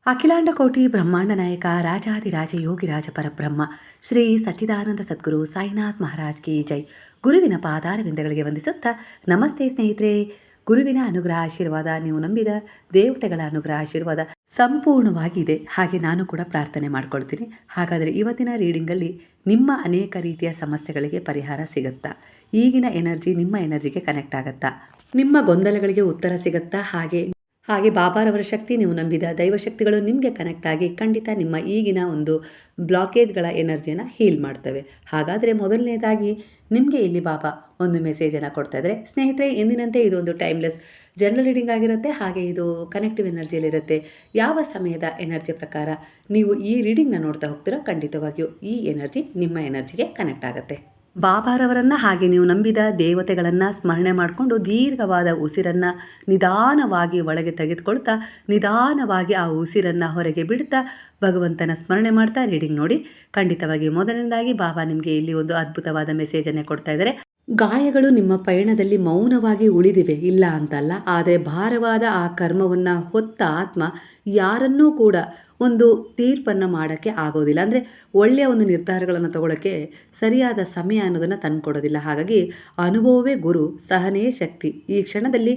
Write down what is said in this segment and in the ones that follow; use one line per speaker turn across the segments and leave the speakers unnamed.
ಅಖಿಲಾಂಡ ಕೋಟಿ ಬ್ರಹ್ಮಾಂಡ ನಾಯಕ ರಾಜಾದಿರಾಜ ಯೋಗಿರಾಜ ಪರಬ್ರಹ್ಮ ಶ್ರೀ ಸಚ್ಚಿದಾನಂದ ಸದ್ಗುರು ಸಾಯಿನಾಥ್ ಮಹಾರಾಜ್ ಕಿ ಜೈ. ಗುರುವಿನ ಪಾದಾರವಿಂದಗಳಿಗೆ ವಂದಿಸುತ್ತಾ ನಮಸ್ತೆ ಸ್ನೇಹಿತರೆ. ಗುರುವಿನ ಅನುಗ್ರಹ ಆಶೀರ್ವಾದ, ನೀವು ನಂಬಿದ ದೇವತೆಗಳ ಅನುಗ್ರಹ ಆಶೀರ್ವಾದ ಸಂಪೂರ್ಣವಾಗಿದೆ. ಹಾಗೆ ನಾನು ಕೂಡ ಪ್ರಾರ್ಥನೆ ಮಾಡ್ಕೊಳ್ತೀನಿ. ಹಾಗಾದರೆ ಇವತ್ತಿನ ರೀಡಿಂಗಲ್ಲಿ ನಿಮ್ಮ ಅನೇಕ ರೀತಿಯ ಸಮಸ್ಯೆಗಳಿಗೆ ಪರಿಹಾರ ಸಿಗುತ್ತಾ? ಈಗಿನ ಎನರ್ಜಿ ನಿಮ್ಮ ಎನರ್ಜಿಗೆ ಕನೆಕ್ಟ್ ಆಗುತ್ತಾ? ನಿಮ್ಮ ಗೊಂದಲಗಳಿಗೆ ಉತ್ತರ ಸಿಗುತ್ತಾ? ಹಾಗೆ ಬಾಬಾರವರ ಶಕ್ತಿ, ನೀವು ನಂಬಿದ ದೈವಶಕ್ತಿಗಳು ನಿಮಗೆ ಕನೆಕ್ಟ್ ಆಗಿ ಖಂಡಿತ ನಿಮ್ಮ ಈಗಿನ ಒಂದು ಬ್ಲಾಕೇಜ್ಗಳ ಎನರ್ಜಿಯನ್ನು ಹೀಲ್ ಮಾಡ್ತವೆ. ಹಾಗಾದರೆ ಮೊದಲನೇದಾಗಿ ನಿಮಗೆ ಇಲ್ಲಿ ಬಾಬಾ ಒಂದು ಮೆಸೇಜನ್ನು ಕೊಡ್ತಾ ಇದ್ದಾರೆ. ಸ್ನೇಹಿತರೆ, ಎಂದಿನಂತೆ ಇದು ಒಂದು ಟೈಮ್ಲೆಸ್ ಜನರಲ್ ರೀಡಿಂಗ್ ಆಗಿರುತ್ತೆ. ಹಾಗೆ ಇದು ಕನೆಕ್ಟಿವ್ ಎನರ್ಜಿಯಲ್ಲಿರುತ್ತೆ. ಯಾವ ಸಮಯದ ಎನರ್ಜಿ ಪ್ರಕಾರ ನೀವು ಈ ರೀಡಿಂಗ್ನ ನೋಡ್ತಾ ಹೋಗ್ತೀರೋ ಖಂಡಿತವಾಗಿಯೂ ಈ ಎನರ್ಜಿ ನಿಮ್ಮ ಎನರ್ಜಿಗೆ ಕನೆಕ್ಟ್ ಆಗುತ್ತೆ. ಬಾಬಾರವರನ್ನು ಹಾಗೆ ನೀವು ನಂಬಿದ ದೇವತೆಗಳನ್ನು ಸ್ಮರಣೆ ಮಾಡಿಕೊಂಡು ದೀರ್ಘವಾದ ಉಸಿರನ್ನು ನಿಧಾನವಾಗಿ ಒಳಗೆ ತೆಗೆದುಕೊಳ್ತಾ ನಿಧಾನವಾಗಿ ಆ ಉಸಿರನ್ನು ಹೊರಗೆ ಬಿಡ್ತಾ ಭಗವಂತನ ಸ್ಮರಣೆ ಮಾಡ್ತಾ ರೀಡಿಂಗ್ ನೋಡಿ. ಖಂಡಿತವಾಗಿ ಮೊದಲನೇದಾಗಿ ಬಾಬಾ ನಿಮಗೆ ಇಲ್ಲಿ ಒಂದು ಅದ್ಭುತವಾದ ಮೆಸೇಜನ್ನೇ ಕೊಡ್ತಾ ಇದ್ದಾರೆ. ಗಾಯಗಳು ನಿಮ್ಮ ಪಯಣದಲ್ಲಿ ಮೌನವಾಗಿ ಉಳಿದಿವೆ, ಇಲ್ಲ ಅಂತಲ್ಲ. ಆದರೆ ಭಾರವಾದ ಆ ಕರ್ಮವನ್ನು ಹೊತ್ತ ಆತ್ಮ ಯಾರನ್ನೂ ಕೂಡ ಒಂದು ತೀರ್ಪನ್ನು ಮಾಡೋಕ್ಕೆ ಆಗೋದಿಲ್ಲ. ಅಂದರೆ ಒಳ್ಳೆಯ ಒಂದು ನಿರ್ಧಾರಗಳನ್ನು ತಗೊಳ್ಳೋಕ್ಕೆ ಸರಿಯಾದ ಸಮಯ ಅನ್ನೋದನ್ನು ತಂದುಕೊಡೋದಿಲ್ಲ. ಹಾಗಾಗಿ ಅನುಭವವೇ ಗುರು, ಸಹನೆ ಶಕ್ತಿ. ಈ ಕ್ಷಣದಲ್ಲಿ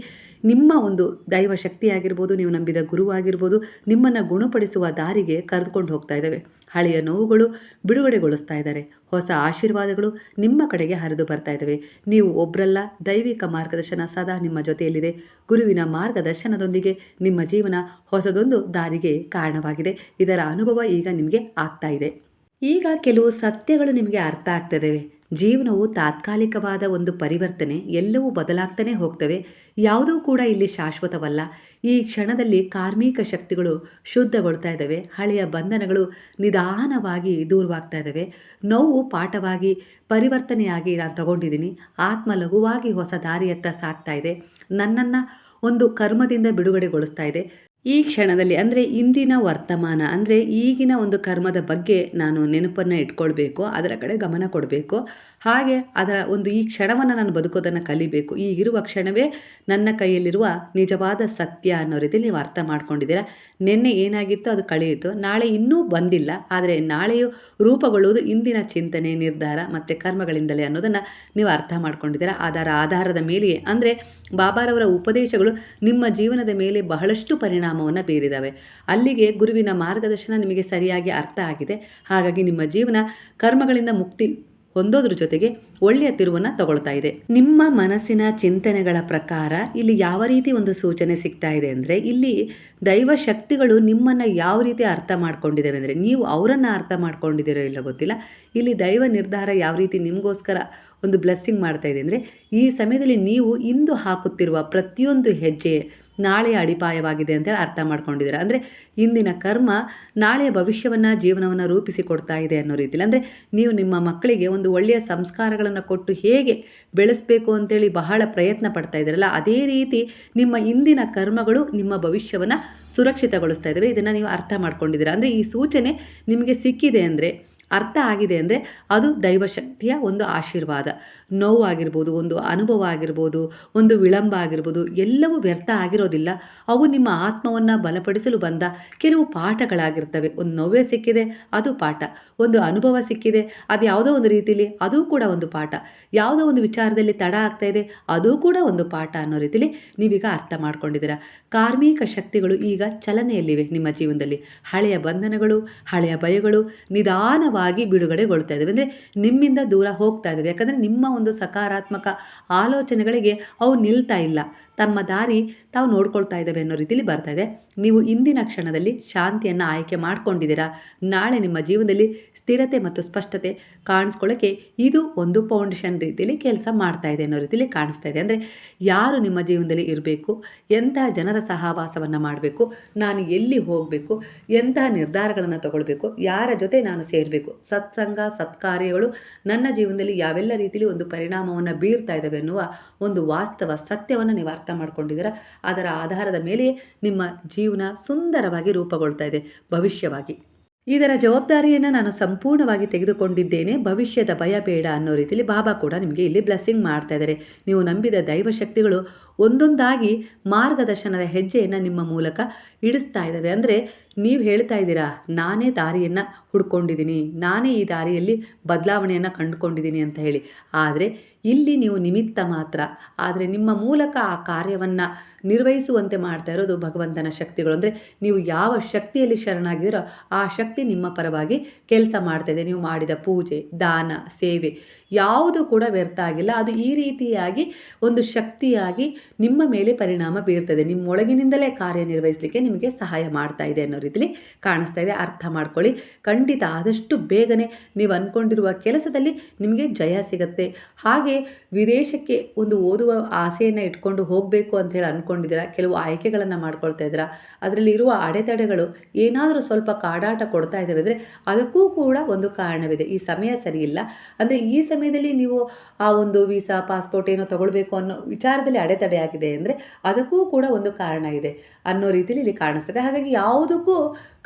ನಿಮ್ಮ ಒಂದು ದೈವ ಶಕ್ತಿ ಆಗಿರ್ಬೋದು, ನೀವು ನಂಬಿದ ಗುರುವಾಗಿರ್ಬೋದು, ನಿಮ್ಮನ್ನು ಗುಣಪಡಿಸುವ ದಾರಿಗೆ ಕರೆದುಕೊಂಡು ಹೋಗ್ತಾ ಇದ್ದಾವೆ. ಹಳೆಯ ನೋವುಗಳು ಬಿಡುಗಡೆಗೊಳಿಸ್ತಾ ಇದ್ದಾರೆ. ಹೊಸ ಆಶೀರ್ವಾದಗಳು ನಿಮ್ಮ ಕಡೆಗೆ ಹರಿದು ಬರ್ತಾ ಇದ್ದಾವೆ. ನೀವು ಒಬ್ಬರಲ್ಲ, ದೈವಿಕ ಮಾರ್ಗದರ್ಶನ ಸದಾ ನಿಮ್ಮ ಜೊತೆಯಲ್ಲಿದೆ. ಗುರುವಿನ ಮಾರ್ಗದರ್ಶನದೊಂದಿಗೆ ನಿಮ್ಮ ಜೀವನ ಹೊಸದೊಂದು ದಾರಿಗೆ ಕಾರಣವಾಗಿದೆ. ಇದರ ಅನುಭವ ಈಗ ನಿಮಗೆ ಆಗ್ತಾ ಇದೆ. ಈಗ ಕೆಲವು ಸತ್ಯಗಳು ನಿಮಗೆ ಅರ್ಥ ಆಗ್ತದೆ. ಜೀವನವು ತಾತ್ಕಾಲಿಕವಾದ ಒಂದು ಪರಿವರ್ತನೆ, ಎಲ್ಲವೂ ಬದಲಾಗ್ತಾನೆ ಹೋಗ್ತವೆ. ಯಾವುದೂ ಕೂಡ ಇಲ್ಲಿ ಶಾಶ್ವತವಲ್ಲ. ಈ ಕ್ಷಣದಲ್ಲಿ ಕಾರ್ಮಿಕ ಶಕ್ತಿಗಳು ಶುದ್ಧಗೊಳ್ತಾ ಇದ್ದಾವೆ. ಹಳೆಯ ಬಂಧನಗಳು ನಿಧಾನವಾಗಿ ದೂರವಾಗ್ತಾ ಇದ್ದಾವೆ. ನೋವು ಪಾಠವಾಗಿ ಪರಿವರ್ತನೆಯಾಗಿ ನಾನು ತಗೊಂಡಿದ್ದೀನಿ. ಆತ್ಮ ಲಘುವಾಗಿ ಹೊಸ ದಾರಿಯತ್ತ ಸಾಗ್ತಾ ಇದೆ. ನನ್ನನ್ನು ಒಂದು ಕರ್ಮದಿಂದ ಬಿಡುಗಡೆಗೊಳಿಸ್ತಾ ಇದೆ. ಈ ಕ್ಷಣದಲ್ಲಿ ಅಂದರೆ ಇಂದಿನ ವರ್ತಮಾನ, ಅಂದರೆ ಈಗಿನ ಒಂದು ಕರ್ಮದ ಬಗ್ಗೆ ನಾನು ನೆನಪನ್ನು ಇಟ್ಕೊಳ್ಬೇಕು, ಅದರ ಕಡೆ ಗಮನ ಕೊಡಬೇಕು. ಹಾಗೆ ಅದರ ಒಂದು ಈ ಕ್ಷಣವನ್ನು ನಾನು ಬದುಕೋದನ್ನು ಕಲಿಬೇಕು. ಈಗಿರುವ ಕ್ಷಣವೇ ನನ್ನ ಕೈಯಲ್ಲಿರುವ ನಿಜವಾದ ಸತ್ಯ ಅನ್ನೋ ರೀತಿಯಲ್ಲಿ ನೀವು ಅರ್ಥ ಮಾಡ್ಕೊಂಡಿದ್ದೀರಾ. ನಿನ್ನೆ ಏನಾಗಿತ್ತು ಅದು ಕಳೆಯಿತು, ನಾಳೆ ಇನ್ನೂ ಬಂದಿಲ್ಲ. ಆದರೆ ನಾಳೆಯು ರೂಪುಗೊಳ್ಳುವುದು ಇಂದಿನ ಚಿಂತನೆ, ನಿರ್ಧಾರ ಮತ್ತು ಕರ್ಮಗಳಿಂದಲೇ ಅನ್ನೋದನ್ನು ನೀವು ಅರ್ಥ ಮಾಡ್ಕೊಂಡಿದ್ದೀರಾ. ಅದರ ಆಧಾರದ ಮೇಲೆಯೇ ಅಂದರೆ ಬಾಬಾರವರ ಉಪದೇಶಗಳು ನಿಮ್ಮ ಜೀವನದ ಮೇಲೆ ಬಹಳಷ್ಟು ಪರಿಣಾಮವನ್ನು ಬೀರಿದ್ದಾವೆ. ಅಲ್ಲಿಗೆ ಗುರುವಿನ ಮಾರ್ಗದರ್ಶನ ನಿಮಗೆ ಸರಿಯಾಗಿ ಅರ್ಥ ಆಗಿದೆ. ಹಾಗಾಗಿ ನಿಮ್ಮ ಜೀವನ ಕರ್ಮಗಳಿಂದ ಮುಕ್ತಿ ಹೊಂದೋದ್ರ ಜೊತೆಗೆ ಒಳ್ಳೆಯ ತಿರುವನ್ನು ತಗೊಳ್ತಾ ಇದೆ. ನಿಮ್ಮ ಮನಸ್ಸಿನ ಚಿಂತನೆಗಳ ಪ್ರಕಾರ ಇಲ್ಲಿ ಯಾವ ರೀತಿ ಒಂದು ಸೂಚನೆ ಸಿಗ್ತಾ ಇದೆ ಅಂದರೆ, ಇಲ್ಲಿ ದೈವ ಶಕ್ತಿಗಳು ನಿಮ್ಮನ್ನು ಯಾವ ರೀತಿ ಅರ್ಥ ಮಾಡ್ಕೊಂಡಿದ್ದೇವೆ ಅಂದರೆ, ನೀವು ಅವರನ್ನು ಅರ್ಥ ಮಾಡ್ಕೊಂಡಿದ್ದೀರೋ ಇಲ್ಲ ಗೊತ್ತಿಲ್ಲ. ಇಲ್ಲಿ ದೈವ ನಿರ್ಧಾರ ಯಾವ ರೀತಿ ನಿಮಗೋಸ್ಕರ ಒಂದು ಬ್ಲೆಸ್ಸಿಂಗ್ ಮಾಡ್ತಾ ಇದೆ ಅಂದರೆ, ಈ ಸಮಯದಲ್ಲಿ ನೀವು ಇಂದು ಹಾಕುತ್ತಿರುವ ಪ್ರತಿಯೊಂದು ಹೆಜ್ಜೆ ನಾಳೆಯ ಅಡಿಪಾಯವಾಗಿದೆ ಅಂತೇಳಿ ಅರ್ಥ ಮಾಡ್ಕೊಂಡಿದ್ದೀರಾ. ಅಂದರೆ ಇಂದಿನ ಕರ್ಮ ನಾಳೆಯ ಭವಿಷ್ಯವನ್ನು, ಜೀವನವನ್ನು ರೂಪಿಸಿಕೊಡ್ತಾ ಇದೆ ಅನ್ನೋ ರೀತಿಯಲ್ಲಿ. ಅಂದರೆ ನೀವು ನಿಮ್ಮ ಮಕ್ಕಳಿಗೆ ಒಂದು ಒಳ್ಳೆಯ ಸಂಸ್ಕಾರಗಳನ್ನು ಕೊಟ್ಟು ಹೇಗೆ ಬೆಳೆಸಬೇಕು ಅಂತೇಳಿ ಬಹಳ ಪ್ರಯತ್ನ ಪಡ್ತಾ ಇದ್ದೀರಲ್ಲ, ಅದೇ ರೀತಿ ನಿಮ್ಮ ಇಂದಿನ ಕರ್ಮಗಳು ನಿಮ್ಮ ಭವಿಷ್ಯವನ್ನು ಸುರಕ್ಷಿತಗೊಳಿಸ್ತಾ ಇದ್ದಾವೆ. ಇದನ್ನು ನೀವು ಅರ್ಥ ಮಾಡ್ಕೊಂಡಿದ್ದೀರಾ. ಅಂದರೆ ಈ ಸೂಚನೆ ನಿಮಗೆ ಸಿಕ್ಕಿದೆ ಅಂದರೆ, ಅರ್ಥ ಆಗಿದೆ ಅಂದರೆ ಅದು ದೈವಶಕ್ತಿಯ ಒಂದು ಆಶೀರ್ವಾದ. ನೋವಾಗಿರ್ಬೋದು, ಒಂದು ಅನುಭವ ಆಗಿರ್ಬೋದು, ಒಂದು ವಿಳಂಬ ಆಗಿರ್ಬೋದು, ಎಲ್ಲವೂ ವ್ಯರ್ಥ ಆಗಿರೋದಿಲ್ಲ. ಅವು ನಿಮ್ಮ ಆತ್ಮವನ್ನು ಬಲಪಡಿಸಲು ಬಂದ ಕೆಲವು ಪಾಠಗಳಾಗಿರ್ತವೆ. ಒಂದು ನೋವೇ ಸಿಕ್ಕಿದೆ, ಅದು ಪಾಠ. ಒಂದು ಅನುಭವ ಸಿಕ್ಕಿದೆ, ಅದು ಯಾವುದೋ ಒಂದು ರೀತಿಯಲ್ಲಿ ಅದು ಕೂಡ ಒಂದು ಪಾಠ. ಯಾವುದೋ ಒಂದು ವಿಚಾರದಲ್ಲಿ ತಡ ಆಗ್ತಾ ಇದೆ, ಅದು ಕೂಡ ಒಂದು ಪಾಠ ಅನ್ನೋ ರೀತಿಯಲ್ಲಿ ನೀವೀಗ ಅರ್ಥ ಮಾಡ್ಕೊಂಡಿದ್ದೀರಾ. ಕಾರ್ಮಿಕ ಶಕ್ತಿಗಳು ಈಗ ಚಲನೆಯಲ್ಲಿವೆ ನಿಮ್ಮ ಜೀವನದಲ್ಲಿ. ಹಳೆಯ ಬಂಧನಗಳು, ಹಳೆಯ ಭಯಗಳು ನಿಧಾನವಾಗಿ ಬಿಡುಗಡೆಗೊಳ್ತಾ ಇದ್ದಾವೆ. ಅಂದರೆ ನಿಮ್ಮಿಂದ ದೂರ ಹೋಗ್ತಾ ಇದ್ದಾವೆ. ಯಾಕಂದರೆ ನಿಮ್ಮ ಒಂದು ಸಕಾರಾತ್ಮಕ ಆಲೋಚನೆಗಳಿಗೆ ಅವು ನಿಲ್ತಾ ಇಲ್ಲ, ತಮ್ಮ ದಾರಿ ತಾವು ನೋಡ್ಕೊಳ್ತಾ ಇದ್ದಾವೆ ಅನ್ನೋ ರೀತಿಯಲ್ಲಿ ಬರ್ತಾ ಇದೆ. ನೀವು ಇಂದಿನ ಕ್ಷಣದಲ್ಲಿ ಶಾಂತಿಯನ್ನು ಆಯ್ಕೆ ಮಾಡ್ಕೊಂಡಿದ್ದೀರಾ. ನಾಳೆ ನಿಮ್ಮ ಜೀವನದಲ್ಲಿ ಸ್ಥಿರತೆ ಮತ್ತು ಸ್ಪಷ್ಟತೆ ಕಾಣಿಸ್ಕೊಳ್ಳೋಕ್ಕೆ ಇದು ಒಂದು ಫೌಂಡೇಶನ್ ರೀತಿಯಲ್ಲಿ ಕೆಲಸ ಮಾಡ್ತಾ ಇದೆ ಅನ್ನೋ ರೀತಿಯಲ್ಲಿ ಕಾಣಿಸ್ತಾ ಇದೆ. ಅಂದರೆ ಯಾರು ನಿಮ್ಮ ಜೀವನದಲ್ಲಿ ಇರಬೇಕು, ಎಂತಹ ಜನರ ಸಹವಾಸವನ್ನು ಮಾಡಬೇಕು, ನಾನು ಎಲ್ಲಿ ಹೋಗಬೇಕು, ಎಂತಹ ನಿರ್ಧಾರಗಳನ್ನು ತಗೊಳ್ಬೇಕು, ಯಾರ ಜೊತೆ ನಾನು ಸೇರಬೇಕು, ಸತ್ಸಂಗ ಸತ್ಕಾರ್ಯಗಳು ನನ್ನ ಜೀವನದಲ್ಲಿ ಯಾವೆಲ್ಲ ರೀತಿಯಲ್ಲಿ ಒಂದು ಪರಿಣಾಮವನ್ನು ಬೀರ್ತಾ ಇದ್ದಾವೆ ಎನ್ನುವ ಒಂದು ವಾಸ್ತವ ಸತ್ಯವನ್ನು ನೀವು ಅರ್ಥ ಮಾಡ್ಕೊಂಡಿದ್ದೀರಾ. ಅದರ ಆಧಾರದ ಮೇಲೆಯೇ ನಿಮ್ಮ ಜೀವನ ಸುಂದರವಾಗಿ ರೂಪುಗೊಳ್ತಾ ಇದೆ ಭವಿಷ್ಯವಾಗಿ. ಇದರ ಜವಾಬ್ದಾರಿಯನ್ನು ನಾನು ಸಂಪೂರ್ಣವಾಗಿ ತೆಗೆದುಕೊಂಡಿದ್ದೇನೆ, ಭವಿಷ್ಯದ ಭಯ ಬೇಡ ಅನ್ನೋ ರೀತಿಯಲ್ಲಿ ಬಾಬಾ ಕೂಡ ನಿಮಗೆ ಇಲ್ಲಿ ಬ್ಲೆಸ್ಸಿಂಗ್ ಮಾಡ್ತಾ ಇದ್ದಾರೆ. ನೀವು ನಂಬಿದ ದೈವಶಕ್ತಿಗಳು ಒಂದೊಂದಾಗಿ ಮಾರ್ಗದರ್ಶನದ ಹೆಜ್ಜೆಯನ್ನು ನಿಮ್ಮ ಮೂಲಕ ಇಡಿಸ್ತಾ ಇದ್ದಾವೆ. ಅಂದರೆ ನೀವು ಹೇಳ್ತಾ ಇದ್ದೀರಾ, ನಾನೇ ದಾರಿಯನ್ನು ಹುಡ್ಕೊಂಡಿದ್ದೀನಿ, ನಾನೇ ಈ ದಾರಿಯಲ್ಲಿ ಬದಲಾವಣೆಯನ್ನು ಕಂಡುಕೊಂಡಿದ್ದೀನಿ ಅಂತ ಹೇಳಿ. ಆದರೆ ಇಲ್ಲಿ ನೀವು ನಿಮಿತ್ತ ಮಾತ್ರ. ಆದರೆ ನಿಮ್ಮ ಮೂಲಕ ಆ ಕಾರ್ಯವನ್ನು ನಿರ್ವಹಿಸುವಂತೆ ಮಾಡ್ತಾ ಇರೋದು ಭಗವಂತನ ಶಕ್ತಿಗಳು. ಅಂದರೆ ನೀವು ಯಾವ ಶಕ್ತಿಯಲ್ಲಿ ಶರಣಾಗಿದ್ದೀರೋ ಆ ಶಕ್ತಿ ನಿಮ್ಮ ಪರವಾಗಿ ಕೆಲಸ ಮಾಡ್ತಾ ಇದೆ. ನೀವು ಮಾಡಿದ ಪೂಜೆ, ದಾನ, ಸೇವೆ ಯಾವುದು ಕೂಡ ವ್ಯರ್ಥ ಆಗಿಲ್ಲ. ಅದು ಈ ರೀತಿಯಾಗಿ ಒಂದು ಶಕ್ತಿಯಾಗಿ ನಿಮ್ಮ ಮೇಲೆ ಪರಿಣಾಮ ಬೀರ್ತದೆ. ನಿಮ್ಮೊಳಗಿನಿಂದಲೇ ಕಾರ್ಯನಿರ್ವಹಿಸಲಿಕ್ಕೆ ನಿಮಗೆ ಸಹಾಯ ಮಾಡ್ತಾ ಇದೆ ಅನ್ನೋ ರೀತಿಲಿ ಕಾಣಿಸ್ತಾ ಇದೆ. ಅರ್ಥ ಮಾಡ್ಕೊಳ್ಳಿ. ಖಂಡಿತ ಆದಷ್ಟು ಬೇಗನೆ ನೀವು ಅಂದ್ಕೊಂಡಿರುವ ಕೆಲಸದಲ್ಲಿ ನಿಮಗೆ ಜಯ ಸಿಗುತ್ತೆ. ಹಾಗೆ ವಿದೇಶಕ್ಕೆ ಒಂದು ಓದುವ ಆಸೆಯನ್ನು ಇಟ್ಕೊಂಡು ಹೋಗಬೇಕು ಅಂತೇಳಿ ಅಂದ್ಕೊಂಡಿದ್ದೀರಾ, ಕೆಲವು ಆಯ್ಕೆಗಳನ್ನು ಮಾಡ್ಕೊಳ್ತಾ ಇದ್ದೀರಾ, ಅದರಲ್ಲಿ ಇರುವ ಅಡೆತಡೆಗಳು ಏನಾದರೂ ಸ್ವಲ್ಪ ಕಾಡಾಟ ಕೊಡ್ತಾ ಇದ್ದಾವೆ ಅಂದರೆ ಅದಕ್ಕೂ ಕೂಡ ಒಂದು ಕಾರಣವಿದೆ. ಈ ಸಮಯ ಸರಿಯಿಲ್ಲ. ಅಂದರೆ ಈ ಸಮಯದಲ್ಲಿ ನೀವು ಆ ಒಂದು ವೀಸಾ, ಪಾಸ್ಪೋರ್ಟ್ ಏನೋ ತಗೊಳ್ಬೇಕು ಅನ್ನೋ ವಿಚಾರದಲ್ಲಿ ಅಡೆತಡೆ ಆಗಿದೆ ಅಂದರೆ ಅದಕ್ಕೂ ಕೂಡ ಒಂದು ಕಾರಣ ಇದೆ ಅನ್ನೋ ರೀತಿಯಲ್ಲಿ ಇಲ್ಲಿ ಕಾಣಿಸ್ತದೆ. ಹಾಗಾಗಿ ಯಾವುದಕ್ಕೂ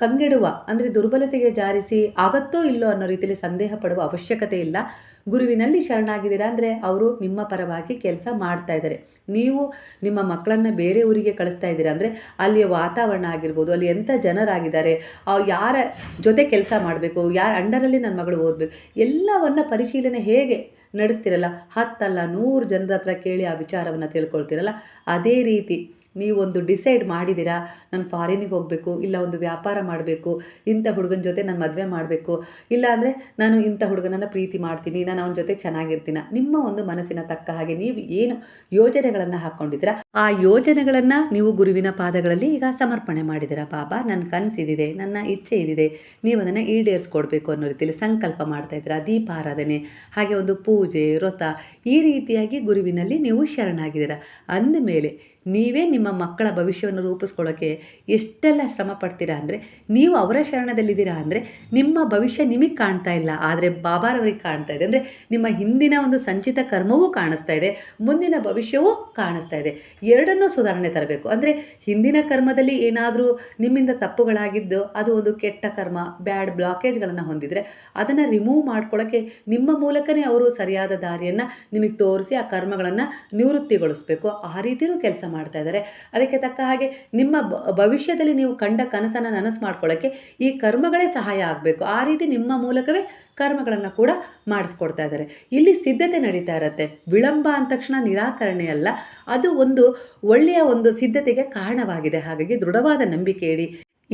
ಕಂಗೆಡುವ ಅಂದರೆ ದುರ್ಬಲತೆಗೆ ಜಾರಿಸಿ ಆಗತ್ತೋ ಇಲ್ಲೋ ಅನ್ನೋ ರೀತಿಯಲ್ಲಿ ಸಂದೇಹ ಪಡುವ ಅವಶ್ಯಕತೆ ಇಲ್ಲ. ಗುರುವಿನಲ್ಲಿ ಶರಣಾಗಿದ್ದೀರಾ ಅಂದರೆ ಅವರು ನಿಮ್ಮ ಪರವಾಗಿ ಕೆಲಸ ಮಾಡ್ತಾ ಇದ್ದಾರೆ. ನೀವು ನಿಮ್ಮ ಮಕ್ಕಳನ್ನು ಬೇರೆ ಊರಿಗೆ ಕಳಿಸ್ತಾ ಇದ್ದೀರಾ ಅಂದರೆ ಅಲ್ಲಿಯ ವಾತಾವರಣ ಆಗಿರ್ಬೋದು, ಅಲ್ಲಿ ಎಂಥ ಜನರಾಗಿದ್ದಾರೆ, ಯಾರ ಜೊತೆ ಕೆಲಸ ಮಾಡಬೇಕು, ಯಾರ ಅಂಡರಲ್ಲಿ ನನ್ನ ಮಗಳು ಓದಬೇಕು, ಎಲ್ಲವನ್ನು ಪರಿಶೀಲನೆ ಹೇಗೆ ನಡೆಸ್ತಿರಲ್ಲ, 10 ಅಲ್ಲ 100 ಜನರ ಹತ್ರ ಕೇಳಿ ಆ ವಿಚಾರವನ್ನು ತಿಳ್ಕೊಳ್ತಿರಲ್ಲ, ಅದೇ ರೀತಿ ನೀವೊಂದು ಡಿಸೈಡ್ ಮಾಡಿದ್ದೀರಾ, ನಾನು ಫಾರಿನಿಗೆ ಹೋಗಬೇಕು, ಇಲ್ಲ ಒಂದು ವ್ಯಾಪಾರ ಮಾಡಬೇಕು, ಇಂಥ ಹುಡುಗನ ಜೊತೆ ನಾನು ಮದುವೆ ಮಾಡಬೇಕು, ಇಲ್ಲ ಅಂದರೆ ನಾನು ಇಂಥ ಹುಡುಗನನ್ನು ಪ್ರೀತಿ ಮಾಡ್ತೀನಿ, ನಾನು ಅವನ ಜೊತೆ ಚೆನ್ನಾಗಿರ್ತೀನಿ. ನಿಮ್ಮ ಒಂದು ಮನಸ್ಸಿನ ತಕ್ಕ ಹಾಗೆ ನೀವು ಏನು ಯೋಜನೆಗಳನ್ನು ಹಾಕ್ಕೊಂಡಿದ್ದೀರಾ ಆ ಯೋಜನೆಗಳನ್ನು ನೀವು ಗುರುವಿನ ಪಾದಗಳಲ್ಲಿ ಈಗ ಸಮರ್ಪಣೆ ಮಾಡಿದ್ದೀರಾ. ಬಾಬಾ, ನನ್ನ ಕನಸಿದಿದೆ, ನನ್ನ ಇಚ್ಛೆ ಇದಿದೆ, ನೀವು ಅದನ್ನು ಈಡೇರಿಸ್ಕೊಡ್ಬೇಕು ಅನ್ನೋ ರೀತಿಯಲ್ಲಿ ಸಂಕಲ್ಪ ಮಾಡ್ತಾ ಇದ್ದೀರಾ. ದೀಪಾರಾಧನೆ, ಹಾಗೆ ಒಂದು ಪೂಜೆ, ವ್ರತ, ಈ ರೀತಿಯಾಗಿ ಗುರುವಿನಲ್ಲಿ ನೀವು ಶರಣಾಗಿದ್ದೀರಾ. ಅಂದಮೇಲೆ ನೀವೇ ನಿಮ್ಮ ಮಕ್ಕಳ ಭವಿಷ್ಯವನ್ನು ರೂಪಿಸ್ಕೊಳ್ಳೋಕ್ಕೆ ಎಷ್ಟೆಲ್ಲ ಶ್ರಮ ಪಡ್ತೀರಾ ಅಂದರೆ, ನೀವು ಅವರ ಶರಣದಲ್ಲಿದ್ದೀರಾ ಅಂದರೆ ನಿಮ್ಮ ಭವಿಷ್ಯ ನಿಮಗೆ ಕಾಣ್ತಾ ಇಲ್ಲ, ಆದರೆ ಬಾಬಾರವರಿಗೆ ಕಾಣ್ತಾ ಇದೆ. ಅಂದರೆ ನಿಮ್ಮ ಹಿಂದಿನ ಒಂದು ಸಂಚಿತ ಕರ್ಮವೂ ಕಾಣಿಸ್ತಾ ಇದೆ, ಮುಂದಿನ ಭವಿಷ್ಯವೂ ಕಾಣಿಸ್ತಾ ಇದೆ. ಎರಡನ್ನೂ ಸುಧಾರಣೆ ತರಬೇಕು. ಅಂದರೆ ಹಿಂದಿನ ಕರ್ಮದಲ್ಲಿ ಏನಾದರೂ ನಿಮ್ಮಿಂದ ತಪ್ಪುಗಳಾಗಿದ್ದು ಅದು ಒಂದು ಕೆಟ್ಟ ಕರ್ಮ, ಬ್ಯಾಡ್ ಬ್ಲಾಕೇಜ್ಗಳನ್ನು ಹೊಂದಿದರೆ ಅದನ್ನು ರಿಮೂವ್ ಮಾಡ್ಕೊಳ್ಳೋಕ್ಕೆ ನಿಮ್ಮ ಮೂಲಕನೇ ಅವರು ಸರಿಯಾದ ದಾರಿಯನ್ನು ನಿಮಗೆ ತೋರಿಸಿ ಆ ಕರ್ಮಗಳನ್ನು ನಿವೃತ್ತಿಗೊಳಿಸಬೇಕು. ಆ ರೀತಿಯೂ ಕೆಲಸ ಮಾಡ್ತಾ ಇದ್ದಾರೆ. ಅದಕ್ಕೆ ತಕ್ಕ ಹಾಗೆ ನಿಮ್ಮ ಭವಿಷ್ಯದಲ್ಲಿ ನೀವು ಕಂಡ ಕನಸನ್ನು ನನಸು ಮಾಡ್ಕೊಳ್ಳೋಕ್ಕೆ ಈ ಕರ್ಮಗಳೇ ಸಹಾಯ ಆಗಬೇಕು. ಆ ರೀತಿ ನಿಮ್ಮ ಮೂಲಕವೇ ಕರ್ಮಗಳನ್ನು ಕೂಡ ಮಾಡಿಸ್ಕೊಡ್ತಾ ಇದ್ದಾರೆ. ಇಲ್ಲಿ ಸಿದ್ಧತೆ ನಡೀತಾ ಇರುತ್ತೆ. ವಿಳಂಬ ಅಂದ ತಕ್ಷಣ ನಿರಾಕರಣೆ ಅಲ್ಲ, ಅದು ಒಂದು ಒಳ್ಳೆಯ ಒಂದು ಸಿದ್ಧತೆಗೆ ಕಾರಣವಾಗಿದೆ. ಹಾಗಾಗಿ ದೃಢವಾದ ನಂಬಿಕೆ ಇಡಿ.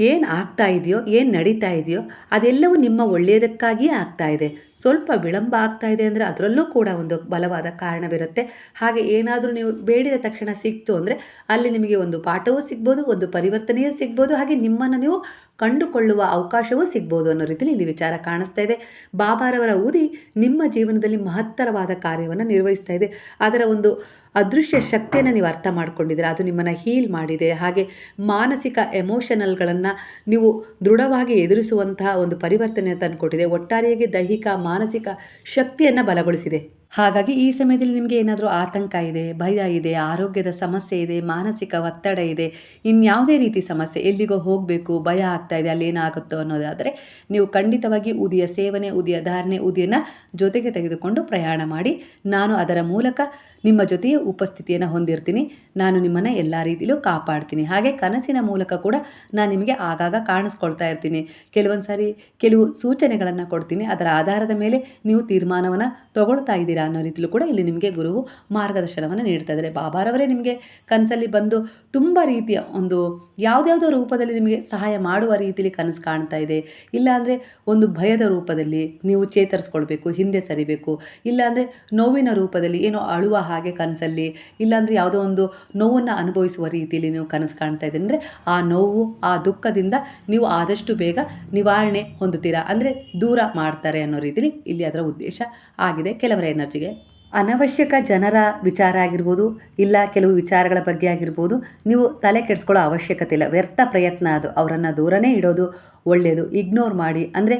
ಏನು ಆಗ್ತಾ ಇದೆಯೋ, ಏನು ನಡೀತಾ ಇದೆಯೋ ಅದೆಲ್ಲವೂ ನಿಮ್ಮ ಒಳ್ಳೆಯದಕ್ಕಾಗಿಯೇ ಆಗ್ತಾ ಇದೆ. ಸ್ವಲ್ಪ ವಿಳಂಬ ಆಗ್ತಾ ಇದೆ ಅಂದರೆ ಅದರಲ್ಲೂ ಕೂಡ ಒಂದು ಬಲವಾದ ಕಾರಣವಿರುತ್ತೆ. ಹಾಗೆ ಏನಾದರೂ ನೀವು ಬೇಡಿದ ತಕ್ಷಣ ಸಿಕ್ತು ಅಂದರೆ ಅಲ್ಲಿ ನಿಮಗೆ ಒಂದು ಪಾಠವೂ ಸಿಗ್ಬೋದು, ಒಂದು ಪರಿವರ್ತನೆಯೂ ಸಿಗ್ಬೋದು, ಹಾಗೆ ನಿಮ್ಮನ್ನು ನೀವು ಕಂಡುಕೊಳ್ಳುವ ಅವಕಾಶವೂ ಸಿಗ್ಬೋದು ಅನ್ನೋ ರೀತಿಯಲ್ಲಿ ಇಲ್ಲಿ ವಿಚಾರ ಕಾಣಿಸ್ತಾ ಇದೆ. ಬಾಬಾರವರ ಊದಿ ನಿಮ್ಮ ಜೀವನದಲ್ಲಿ ಮಹತ್ತರವಾದ ಕಾರ್ಯವನ್ನು ನಿರ್ವಹಿಸ್ತಾ ಇದೆ. ಅದರ ಒಂದು ಅದೃಶ್ಯ ಶಕ್ತಿಯನ್ನು ನೀವು ಅರ್ಥ ಮಾಡ್ಕೊಂಡಿದ್ದೀರಾ. ಅದು ನಿಮ್ಮನ್ನು ಹೀಲ್ ಮಾಡಿದೆ. ಹಾಗೆ ಮಾನಸಿಕ ಎಮೋಷನಲ್ಗಳನ್ನು ನೀವು ದೃಢವಾಗಿ ಎದುರಿಸುವಂತಹ ಒಂದು ಪರಿವರ್ತನೆ ತಂದುಕೊಟ್ಟಿದೆ. ಒಟ್ಟಾರೆಯಾಗಿ ದೈಹಿಕ ಮಾನಸಿಕ ಶಕ್ತಿಯನ್ನು ಬಲಗೊಳಿಸಿದೆ. ಹಾಗಾಗಿ ಈ ಸಮಯದಲ್ಲಿ ನಿಮಗೆ ಏನಾದರೂ ಆತಂಕ ಇದೆ, ಭಯ ಇದೆ, ಆರೋಗ್ಯದ ಸಮಸ್ಯೆ ಇದೆ, ಮಾನಸಿಕ ಒತ್ತಡ ಇದೆ, ಇನ್ಯಾವುದೇ ರೀತಿ ಸಮಸ್ಯೆ, ಎಲ್ಲಿಗೋ ಹೋಗಬೇಕು ಭಯ ಆಗ್ತಾ ಇದೆ, ಅಲ್ಲೇನಾಗುತ್ತೋ ಅನ್ನೋದಾದರೆ ನೀವು ಖಂಡಿತವಾಗಿ ಉದಿಯ ಸೇವನೆ, ಉದಿಯ ಧಾರಣೆ, ಉದಿಯನ್ನು ಜೊತೆಗೆ ತೆಗೆದುಕೊಂಡು ಪ್ರಯಾಣ ಮಾಡಿ. ನಾನು ಅದರ ಮೂಲಕ ನಿಮ್ಮ ಜೊತೆಯೇ ಉಪಸ್ಥಿತಿಯನ್ನು ಹೊಂದಿರ್ತೀನಿ. ನಾನು ನಿಮ್ಮನ್ನು ಎಲ್ಲ ರೀತಿಯಲ್ಲೂ ಕಾಪಾಡ್ತೀನಿ. ಹಾಗೆ ಕನಸಿನ ಮೂಲಕ ಕೂಡ ನಾನು ನಿಮಗೆ ಆಗಾಗ ಕಾಣಿಸ್ಕೊಳ್ತಾ ಇರ್ತೀನಿ. ಕೆಲವೊಂದು ಸಾರಿ ಕೆಲವು ಸೂಚನೆಗಳನ್ನು ಕೊಡ್ತೀನಿ. ಅದರ ಆಧಾರದ ಮೇಲೆ ನೀವು ತೀರ್ಮಾನವನ್ನು ತಗೊಳ್ತಾ ಇದ್ದೀರಾ ಅನ್ನೋ ರೀತಿಯಲ್ಲೂ ಕೂಡ ಇಲ್ಲಿ ನಿಮಗೆ ಗುರುವು ಮಾರ್ಗದರ್ಶನವನ್ನು ನೀಡ್ತಾ ಇದ್ದಾರೆ. ಬಾಬಾರವರೇ ನಿಮಗೆ ಕನಸಲ್ಲಿ ಬಂದು ತುಂಬ ರೀತಿಯ ಒಂದು ಯಾವುದ್ಯಾವುದೋ ರೂಪದಲ್ಲಿ ನಿಮಗೆ ಸಹಾಯ ಮಾಡುವ ರೀತಿಯಲ್ಲಿ ಕನಸು ಕಾಣ್ತಾ ಇದೆ. ಇಲ್ಲಾಂದರೆ ಒಂದು ಭಯದ ರೂಪದಲ್ಲಿ ನೀವು ಚೇತರಿಸ್ಕೊಳ್ಬೇಕು, ಹಿಂದೆ ಸರಿಬೇಕು, ಇಲ್ಲಾಂದರೆ ನೋವಿನ ರೂಪದಲ್ಲಿ ಏನೋ ಅಳುವ ಹಾಗೆ ಕನಸಲ್ಲಿ, ಇಲ್ಲಾಂದರೆ ಯಾವುದೋ ಒಂದು ನೋವನ್ನು ಅನುಭವಿಸುವ ರೀತಿಯಲ್ಲಿ ನೀವು ಕನಸು ಕಾಣ್ತಾ ಇದ್ದೀರಿ ಅಂದರೆ ಆ ನೋವು, ಆ ದುಃಖದಿಂದ ನೀವು ಆದಷ್ಟು ಬೇಗ ನಿವಾರಣೆ ಹೊಂದುತ್ತೀರಾ, ಅಂದರೆ ದೂರ ಮಾಡ್ತಾರೆ ಅನ್ನೋ ರೀತಿಯಲ್ಲಿ ಇಲ್ಲಿ ಅದರ ಉದ್ದೇಶ ಆಗಿದೆ. ಕೆಲವರ ಎನರ್ಜಿಗೆ ಅನವಶ್ಯಕ ಜನರ ವಿಚಾರ ಆಗಿರ್ಬೋದು, ಇಲ್ಲ ಕೆಲವು ವಿಚಾರಗಳ ಬಗ್ಗೆ ಆಗಿರ್ಬೋದು, ನೀವು ತಲೆ ಕೆಡಿಸ್ಕೊಳ್ಳೋ ಅವಶ್ಯಕತೆ ಇಲ್ಲ. ವ್ಯರ್ಥ ಪ್ರಯತ್ನ ಅದು. ಅವರನ್ನು ದೂರನೇ ಇಡೋದು ಒಳ್ಳೆಯದು. ಇಗ್ನೋರ್ ಮಾಡಿ, ಅಂದರೆ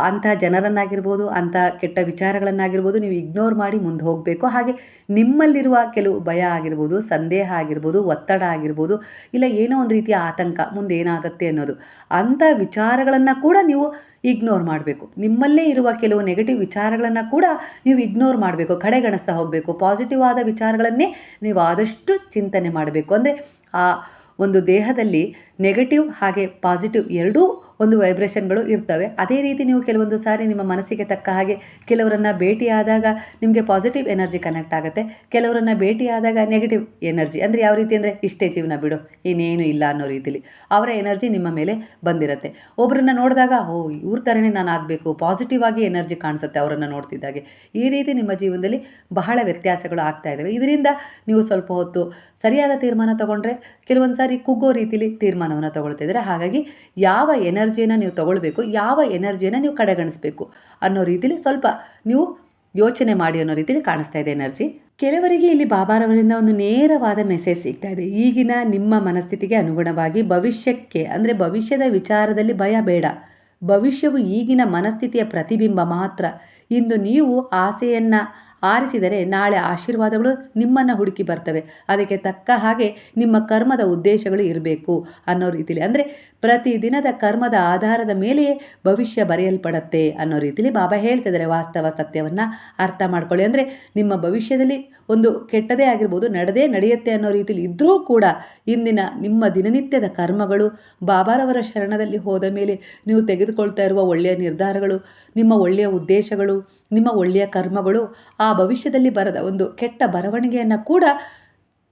ಅಂಥ ಜನರನ್ನಾಗಿರ್ಬೋದು, ಅಂಥ ಕೆಟ್ಟ ವಿಚಾರಗಳನ್ನಾಗಿರ್ಬೋದು ನೀವು ಇಗ್ನೋರ್ ಮಾಡಿ ಮುಂದೆ ಹೋಗಬೇಕು. ಹಾಗೆ ನಿಮ್ಮಲ್ಲಿರುವ ಕೆಲವು ಭಯ ಆಗಿರ್ಬೋದು, ಸಂದೇಹ ಆಗಿರ್ಬೋದು, ಒತ್ತಡ ಆಗಿರ್ಬೋದು, ಇಲ್ಲ ಏನೋ ಒಂದು ರೀತಿಯ ಆತಂಕ ಮುಂದೆ ಏನಾಗುತ್ತೆ ಅನ್ನೋದು, ಅಂಥ ವಿಚಾರಗಳನ್ನು ಕೂಡ ನೀವು ಇಗ್ನೋರ್ ಮಾಡಬೇಕು. ನಿಮ್ಮಲ್ಲೇ ಇರುವ ಕೆಲವು ನೆಗೆಟಿವ್ ವಿಚಾರಗಳನ್ನು ಕೂಡ ನೀವು ಇಗ್ನೋರ್ ಮಾಡಬೇಕು, ಕಡೆಗಣಿಸ್ತಾ ಹೋಗಬೇಕು. ಪಾಸಿಟಿವ್ ಆದ ವಿಚಾರಗಳನ್ನೇ ನೀವು ಆದಷ್ಟು ಚಿಂತನೆ ಮಾಡಬೇಕು. ಅಂದರೆ ಆ ಒಂದು ದೇಹದಲ್ಲಿ ನೆಗೆಟಿವ್ ಹಾಗೆ ಪಾಸಿಟಿವ್ ಎರಡೂ ಒಂದು ವೈಬ್ರೇಷನ್ಗಳು ಇರ್ತವೆ. ಅದೇ ರೀತಿ ನೀವು ಕೆಲವೊಂದು ಸಾರಿ ನಿಮ್ಮ ಮನಸ್ಸಿಗೆ ತಕ್ಕ ಹಾಗೆ ಕೆಲವರನ್ನು ಭೇಟಿಯಾದಾಗ ನಿಮಗೆ ಪಾಸಿಟಿವ್ ಎನರ್ಜಿ ಕನೆಕ್ಟ್ ಆಗುತ್ತೆ, ಕೆಲವರನ್ನು ಭೇಟಿಯಾದಾಗ ನೆಗೆಟಿವ್ ಎನರ್ಜಿ, ಅಂದರೆ ಯಾವ ರೀತಿ ಅಂದರೆ ಇಷ್ಟೇ ಜೀವನ ಬಿಡು ಇನ್ನೇನು ಇಲ್ಲ ಅನ್ನೋ ರೀತಿಲಿ ಅವರ ಎನರ್ಜಿ ನಿಮ್ಮ ಮೇಲೆ ಬಂದಿರುತ್ತೆ. ಒಬ್ಬರನ್ನ ನೋಡಿದಾಗ ಇವ್ರ ಥರನೇ ನಾನು ಆಗಬೇಕು, ಪಾಸಿಟಿವ್ ಆಗಿ ಎನರ್ಜಿ ಕಾಣಿಸುತ್ತೆ ಅವರನ್ನು ನೋಡ್ತಿದ್ದಾಗೆ. ಈ ರೀತಿ ನಿಮ್ಮ ಜೀವನದಲ್ಲಿ ಬಹಳ ವ್ಯತ್ಯಾಸಗಳು ಆಗ್ತಾ ಇದ್ದಾವೆ. ಇದರಿಂದ ನೀವು ಸ್ವಲ್ಪ ಹೊತ್ತು ಸರಿಯಾದ ತೀರ್ಮಾನ ತಗೊಂಡ್ರೆ ಕೆಲವೊಂದು ಸಾರಿ ಕುಗ್ಗೋ ರೀತಿಲಿ ತೀರ್ಮಾನವನ್ನು ತಗೊಳ್ತಿದ್ರೆ. ಹಾಗಾಗಿ ಯಾವ ಎನರ್ಜಿಯನ್ನು ನೀವು ತಗೊಳ್ಬೇಕು, ಯಾವ ಎನರ್ಜಿಯನ್ನು ನೀವು ಕಡೆಗಣಿಸಬೇಕು ಅನ್ನೋ ರೀತಿಲಿ ಸ್ವಲ್ಪ ನೀವು ಯೋಚನೆ ಮಾಡಿ ಅನ್ನೋ ರೀತಿಲಿ ಕಾಣಿಸ್ತಾ ಇದೆ ಎನರ್ಜಿ. ಕೆಲವರಿಗೆ ಇಲ್ಲಿ ಬಾಬಾರವರಿಂದ ಒಂದು ನೇರವಾದ ಮೆಸೇಜ್ ಸಿಗ್ತಾ ಇದೆ. ಈಗಿನ ನಿಮ್ಮ ಮನಸ್ಥಿತಿಗೆ ಅನುಗುಣವಾಗಿ ಭವಿಷ್ಯಕ್ಕೆ, ಅಂದರೆ ಭವಿಷ್ಯದ ವಿಚಾರದಲ್ಲಿ ಭಯ ಬೇಡ. ಭವಿಷ್ಯವು ಈಗಿನ ಮನಸ್ಥಿತಿಯ ಪ್ರತಿಬಿಂಬ ಮಾತ್ರ. ಇಂದು ನೀವು ಆಸೆಯನ್ನು ಆರಿಸಿದರೆ ನಾಳೆ ಆಶೀರ್ವಾದಗಳು ನಿಮ್ಮನ್ನು ಹುಡುಕಿ ಬರ್ತವೆ. ಅದಕ್ಕೆ ತಕ್ಕ ಹಾಗೆ ನಿಮ್ಮ ಕರ್ಮದ ಉದ್ದೇಶಗಳು ಇರಬೇಕು ಅನ್ನೋ ರೀತಿಲಿ, ಅಂದರೆ ಪ್ರತಿದಿನದ ಕರ್ಮದ ಆಧಾರದ ಮೇಲೆಯೇ ಭವಿಷ್ಯ ಬರೆಯಲ್ಪಡುತ್ತೆ ಅನ್ನೋ ರೀತಿಲಿ ಬಾಬಾ ಹೇಳ್ತಿದ್ದಾರೆ. ವಾಸ್ತವ ಸತ್ಯವನ್ನು ಅರ್ಥ ಮಾಡ್ಕೊಳ್ಳಿ. ಅಂದರೆ ನಿಮ್ಮ ಭವಿಷ್ಯದಲ್ಲಿ ಒಂದು ಕೆಟ್ಟದೇ ಆಗಿರ್ಬೋದು, ನಡೆಯುತ್ತೆ ಅನ್ನೋ ರೀತಿಲಿ ಇದ್ದರೂ ಕೂಡ ಇಂದಿನ ನಿಮ್ಮ ದಿನನಿತ್ಯದ ಕರ್ಮಗಳು, ಬಾಬಾರವರ ಶರಣದಲ್ಲಿ ಹೋದ ಮೇಲೆ ನೀವು ತೆಗೆದುಕೊಳ್ತಾ ಇರುವ ಒಳ್ಳೆಯ ನಿರ್ಧಾರಗಳು, ನಿಮ್ಮ ಒಳ್ಳೆಯ ಉದ್ದೇಶಗಳು, ನಿಮ್ಮ ಒಳ್ಳೆಯ ಕರ್ಮಗಳು ಆ ಭವಿಷ್ಯದಲ್ಲಿ ಬರದ ಒಂದು ಕೆಟ್ಟ ಬರವಣಿಗೆಯನ್ನು ಕೂಡ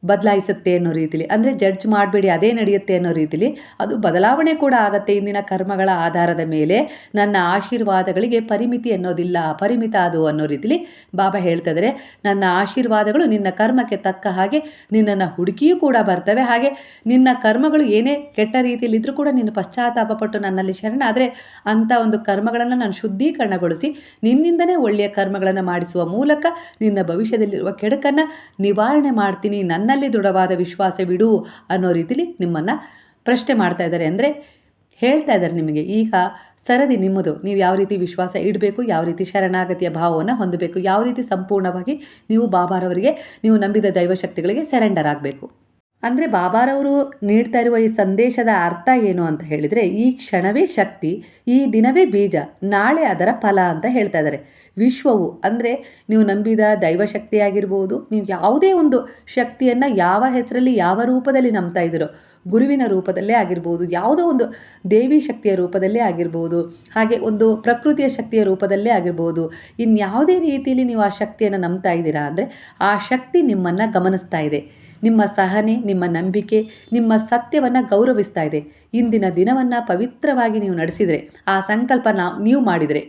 ಬದಲಾಯಿಸುತ್ತೆ ಅನ್ನೋ ರೀತಿಲಿ, ಅಂದರೆ ಜಡ್ಜ್ ಮಾಡಬೇಡಿ ಅದೇ ನಡೆಯುತ್ತೆ ಅನ್ನೋ ರೀತಿಲಿ ಅದು ಬದಲಾವಣೆ ಕೂಡ ಆಗುತ್ತೆ. ಇಂದಿನ ಕರ್ಮಗಳ ಆಧಾರದ ಮೇಲೆ ನನ್ನ ಆಶೀರ್ವಾದಗಳಿಗೆ ಪರಿಮಿತಿ ಅನ್ನೋದಿಲ್ಲ, ಪರಿಮಿತ ಅದು ಅನ್ನೋ ರೀತಿಲಿ ಬಾಬಾ ಹೇಳ್ತಿದ್ದಾರೆ. ನನ್ನ ಆಶೀರ್ವಾದಗಳು ನಿನ್ನ ಕರ್ಮಕ್ಕೆ ತಕ್ಕ ಹಾಗೆ ನಿನ್ನನ್ನು ಹುಡುಕಿಯೂ ಕೂಡ ಬರ್ತವೆ. ಹಾಗೆ ನಿನ್ನ ಕರ್ಮಗಳು ಏನೇ ಕೆಟ್ಟ ರೀತಿಯಲ್ಲಿದ್ದರೂ ಕೂಡ ನಿನ್ನ ಪಶ್ಚಾತ್ತಾಪಪಟ್ಟು ನನ್ನಲ್ಲಿ ಶರಣಾದರೆ ಅಂಥ ಒಂದು ಕರ್ಮಗಳನ್ನು ನಾನು ಶುದ್ಧೀಕರಣಗೊಳಿಸಿ ನಿನ್ನಿಂದನೇ ಒಳ್ಳೆಯ ಕರ್ಮಗಳನ್ನು ಮಾಡಿಸುವ ಮೂಲಕ ನಿನ್ನ ಭವಿಷ್ಯದಲ್ಲಿರುವ ಕೆಡುಕನ್ನು ನಿವಾರಣೆ ಮಾಡ್ತೀನಿ, ನನ್ನಲ್ಲಿ ದೃಢವಾದ ವಿಶ್ವಾಸವಿಡು ಅನ್ನೋ ರೀತಿಲಿ ನಿಮ್ಮನ್ನು ಪ್ರಶ್ನೆ ಮಾಡ್ತಾ ಇದ್ದಾರೆ. ಅಂದರೆ ಹೇಳ್ತಾ ಇದ್ದಾರೆ ನಿಮಗೆ ಈಗ ಸರದಿ ನಿಮ್ಮದು, ನೀವು ಯಾವ ರೀತಿ ವಿಶ್ವಾಸ ಇಡಬೇಕು, ಯಾವ ರೀತಿ ಶರಣಾಗತಿಯ ಭಾವವನ್ನು ಹೊಂದಬೇಕು, ಯಾವ ರೀತಿ ಸಂಪೂರ್ಣವಾಗಿ ನೀವು ಬಾಬಾರವರಿಗೆ, ನೀವು ನಂಬಿದ ದೈವಶಕ್ತಿಗಳಿಗೆ ಸರೆಂಡರ್ ಆಗಬೇಕು. ಅಂದರೆ ಬಾಬಾರವರು ನೀಡ್ತಾ ಇರುವ ಈ ಸಂದೇಶದ ಅರ್ಥ ಏನು ಅಂತ ಹೇಳಿದರೆ, ಈ ಕ್ಷಣವೇ ಶಕ್ತಿ, ಈ ದಿನವೇ ಬೀಜ, ನಾಳೆ ಅದರ ಫಲ ಅಂತ ಹೇಳ್ತಾ ಇದ್ದಾರೆ. ವಿಶ್ವವು ಅಂದರೆ ನೀವು ನಂಬಿದ ದೈವಶಕ್ತಿ ಆಗಿರ್ಬೋದು, ನೀವು ಯಾವುದೇ ಒಂದು ಶಕ್ತಿಯನ್ನು ಯಾವ ಹೆಸರಲ್ಲಿ ಯಾವ ರೂಪದಲ್ಲಿ ನಂಬ್ತಾ ಇದ್ದೀರೋ, ಗುರುವಿನ ರೂಪದಲ್ಲೇ ಆಗಿರ್ಬೋದು, ಯಾವುದೋ ಒಂದು ದೇವಿ ಶಕ್ತಿಯ ರೂಪದಲ್ಲೇ ಆಗಿರ್ಬೋದು, ಹಾಗೆ ಒಂದು ಪ್ರಕೃತಿಯ ಶಕ್ತಿಯ ರೂಪದಲ್ಲೇ ಆಗಿರ್ಬೋದು, ಇನ್ಯಾವುದೇ ರೀತಿಯಲ್ಲಿ ನೀವು ಆ ಶಕ್ತಿಯನ್ನು ನಂಬ್ತಾ ಇದ್ದೀರಾ ಅಂದರೆ ಆ ಶಕ್ತಿ ನಿಮ್ಮನ್ನು ಗಮನಿಸ್ತಾ ಇದೆ. ನಿಮ್ಮ ಸಹನೆ, ನಿಮ್ಮ ನಂಬಿಕೆ, ನಿಮ್ಮ ಸತ್ಯವನ್ನು ಗೌರವಿಸ್ತಾ ಇದೆ. ಇಂದಿನ ದಿನವನ್ನು ಪವಿತ್ರವಾಗಿ ನೀವು ನಡೆಸಿದರೆ, ಆ ಸಂಕಲ್ಪ ನೀವು ಮಾಡಿದರೆ,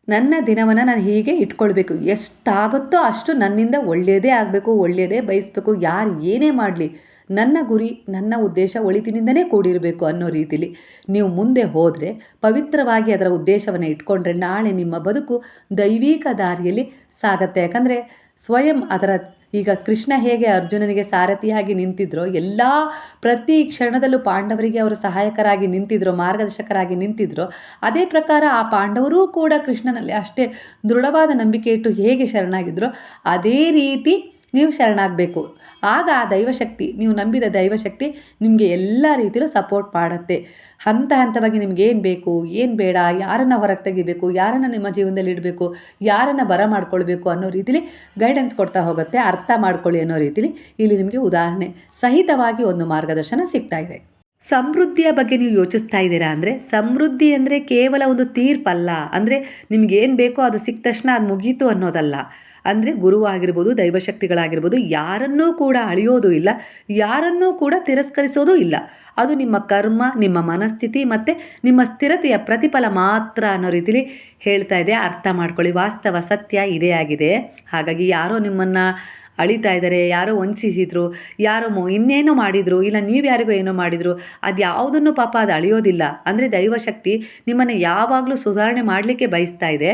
ನನ್ನ ದಿನವನ್ನು ನಾನು ಹೀಗೆ ಇಟ್ಕೊಳ್ಬೇಕು, ಎಷ್ಟಾಗುತ್ತೋ ಅಷ್ಟು ನನ್ನಿಂದ ಒಳ್ಳೆಯದೇ ಆಗಬೇಕು, ಒಳ್ಳೆಯದೇ ಬಯಸಬೇಕು, ಯಾರು ಏನೇ ಮಾಡಲಿ ನನ್ನ ಗುರಿ, ನನ್ನ ಉದ್ದೇಶ ಒಳಿತಿನಿಂದನೇ ಕೂಡಿರಬೇಕು ಅನ್ನೋ ರೀತಿಲಿ ನೀವು ಮುಂದೆ ಹೋದರೆ, ಪವಿತ್ರವಾಗಿ ಅದರ ಉದ್ದೇಶವನ್ನು ಇಟ್ಕೊಂಡ್ರೆ ನಾಳೆ ನಿಮ್ಮ ಬದುಕು ದೈವಿಕ ದಾರಿಯಲ್ಲಿ ಸಾಗತ್ತೆ. ಯಾಕಂದರೆ ಸ್ವಯಂ ಅದರ ಈಗ ಕೃಷ್ಣ ಹೇಗೆ ಅರ್ಜುನನಿಗೆ ಸಾರಥಿಯಾಗಿ ನಿಂತಿದ್ರೋ, ಪ್ರತಿ ಕ್ಷಣದಲ್ಲೂ ಪಾಂಡವರಿಗೆ ಅವರು ಸಹಾಯಕರಾಗಿ ನಿಂತಿದ್ರೋ, ಮಾರ್ಗದರ್ಶಕರಾಗಿ ನಿಂತಿದ್ರೋ, ಅದೇ ಪ್ರಕಾರ ಆ ಪಾಂಡವರೂ ಕೂಡ ಕೃಷ್ಣನಲ್ಲಿ ಅಷ್ಟೇ ದೃಢವಾದ ನಂಬಿಕೆ ಇಟ್ಟು ಹೇಗೆ ಶರಣಾಗಿದ್ರೋ ಅದೇ ರೀತಿ ನೀವು ಶರಣಾಗಬೇಕು. ಆಗ ಆ ದೈವಶಕ್ತಿ, ನೀವು ನಂಬಿದ ದೈವಶಕ್ತಿ ನಿಮಗೆ ಎಲ್ಲ ರೀತಿಯಲ್ಲೂ ಸಪೋರ್ಟ್ ಮಾಡುತ್ತೆ. ಹಂತ ಹಂತವಾಗಿ ನಿಮ್ಗೆ ಏನು ಬೇಕು, ಏನು ಬೇಡ, ಯಾರನ್ನು ಹೊರಗೆ ತೆಗಿಬೇಕು, ಯಾರನ್ನು ನಿಮ್ಮ ಜೀವನದಲ್ಲಿ ಇಡಬೇಕು, ಯಾರನ್ನು ಬರ ಮಾಡ್ಕೊಳ್ಬೇಕು ಅನ್ನೋ ರೀತಿಲಿ ಗೈಡೆನ್ಸ್ ಕೊಡ್ತಾ ಹೋಗುತ್ತೆ. ಅರ್ಥ ಮಾಡ್ಕೊಳ್ಳಿ ಅನ್ನೋ ರೀತಿಲಿ ಇಲ್ಲಿ ನಿಮಗೆ ಉದಾಹರಣೆ ಸಹಿತವಾಗಿ ಒಂದು ಮಾರ್ಗದರ್ಶನ ಸಿಗ್ತಾ ಇದೆ. ಸಮೃದ್ಧಿಯ ಬಗ್ಗೆ ನೀವು ಯೋಚಿಸ್ತಾ ಇದ್ದೀರಾ ಅಂದರೆ, ಸಮೃದ್ಧಿ ಅಂದರೆ ಕೇವಲ ಒಂದು ತೀರ್ಪಲ್ಲ, ಅಂದರೆ ನಿಮಗೇನು ಬೇಕೋ ಅದು ಸಿಕ್ಕ ತಕ್ಷಣ ಅದು ಮುಗೀತು ಅನ್ನೋದಲ್ಲ. ಅಂದರೆ ಗುರುವಾಗಿರ್ಬೋದು, ದೈವಶಕ್ತಿಗಳಾಗಿರ್ಬೋದು, ಯಾರನ್ನೂ ಕೂಡ ಅಳಿಯೋದು ಇಲ್ಲ, ಯಾರನ್ನೂ ಕೂಡ ತಿರಸ್ಕರಿಸೋದು ಇಲ್ಲ. ಅದು ನಿಮ್ಮ ಕರ್ಮ, ನಿಮ್ಮ ಮನಸ್ಥಿತಿ ಮತ್ತು ನಿಮ್ಮ ಸ್ಥಿರತೆಯ ಪ್ರತಿಫಲ ಮಾತ್ರ ಅನ್ನೋ ರೀತಿಲಿ ಹೇಳ್ತಾ ಇದೆ. ಅರ್ಥ ಮಾಡ್ಕೊಳ್ಳಿ, ವಾಸ್ತವ ಸತ್ಯ ಇದೇ ಆಗಿದೆ. ಹಾಗಾಗಿ ಯಾರೋ ನಿಮ್ಮನ್ನು ಅಳಿತಾ ಇದ್ದಾರೆ, ಯಾರೋ ವಂಚಿಸಿದ್ರು, ಯಾರೋ ಇನ್ನೇನೋ ಮಾಡಿದರು, ಇಲ್ಲ ನೀವು ಯಾರಿಗೋ ಏನೋ ಮಾಡಿದರು, ಅದು ಯಾವುದನ್ನು ಪಾಪ ಅದು ಅಳಿಯೋದಿಲ್ಲ. ಅಂದರೆ ದೈವಶಕ್ತಿ ನಿಮ್ಮನ್ನು ಯಾವಾಗಲೂ ಸುಧಾರಣೆ ಮಾಡಲಿಕ್ಕೆ ಬಯಸ್ತಾ ಇದೆ.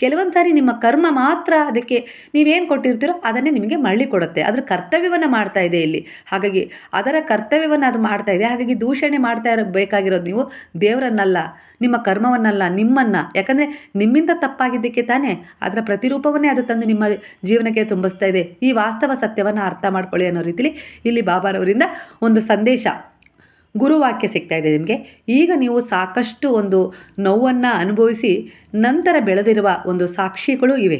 ಕೆಲವೊಂದು ಸಾರಿ ನಿಮ್ಮ ಕರ್ಮ ಮಾತ್ರ ಅದಕ್ಕೆ ನೀವೇನು ಕೊಟ್ಟಿರ್ತೀರೋ ಅದನ್ನೇ ನಿಮಗೆ ಮರಳಿ ಕೊಡುತ್ತೆ. ಅದರ ಕರ್ತವ್ಯವನ್ನು ಮಾಡ್ತಾ ಇದೆ ಇಲ್ಲಿ. ಹಾಗಾಗಿ ಅದರ ಕರ್ತವ್ಯವನ್ನು ಅದು ಮಾಡ್ತಾ ಇದೆ. ಹಾಗಾಗಿ ದೂಷಣೆ ಮಾಡ್ತಾ ಬೇಕಾಗಿರೋದು ನೀವು ದೇವರನ್ನಲ್ಲ, ನಿಮ್ಮ ಕರ್ಮವನ್ನಲ್ಲ, ನಿಮ್ಮನ್ನು. ಯಾಕಂದರೆ ನಿಮ್ಮಿಂದ ತಪ್ಪಾಗಿದ್ದಕ್ಕೆ ತಾನೇ ಅದರ ಪ್ರತಿರೂಪವನ್ನೇ ಅದು ತಂದು ನಿಮ್ಮ ಜೀವನಕ್ಕೆ ತುಂಬಿಸ್ತಾ ಇದೆ. ಈ ವಾಸ್ತವ ಸತ್ಯವನ್ನು ಅರ್ಥ ಮಾಡ್ಕೊಳ್ಳಿ ಅನ್ನೋ ರೀತಿಲಿ ಇಲ್ಲಿ ಬಾಬಾರವರಿಂದ ಒಂದು ಸಂದೇಶ, ಗುರುವಾಕ್ಯ ಸಿಗ್ತಾ ಇದೆ ನಿಮಗೆ. ಈಗ ನೀವು ಸಾಕಷ್ಟು ಒಂದು ನೋವನ್ನು ಅನುಭವಿಸಿ ನಂತರ ಬೆಳೆದಿರುವ ಒಂದು ಸಾಕ್ಷಿಗಳು ಇವೆ.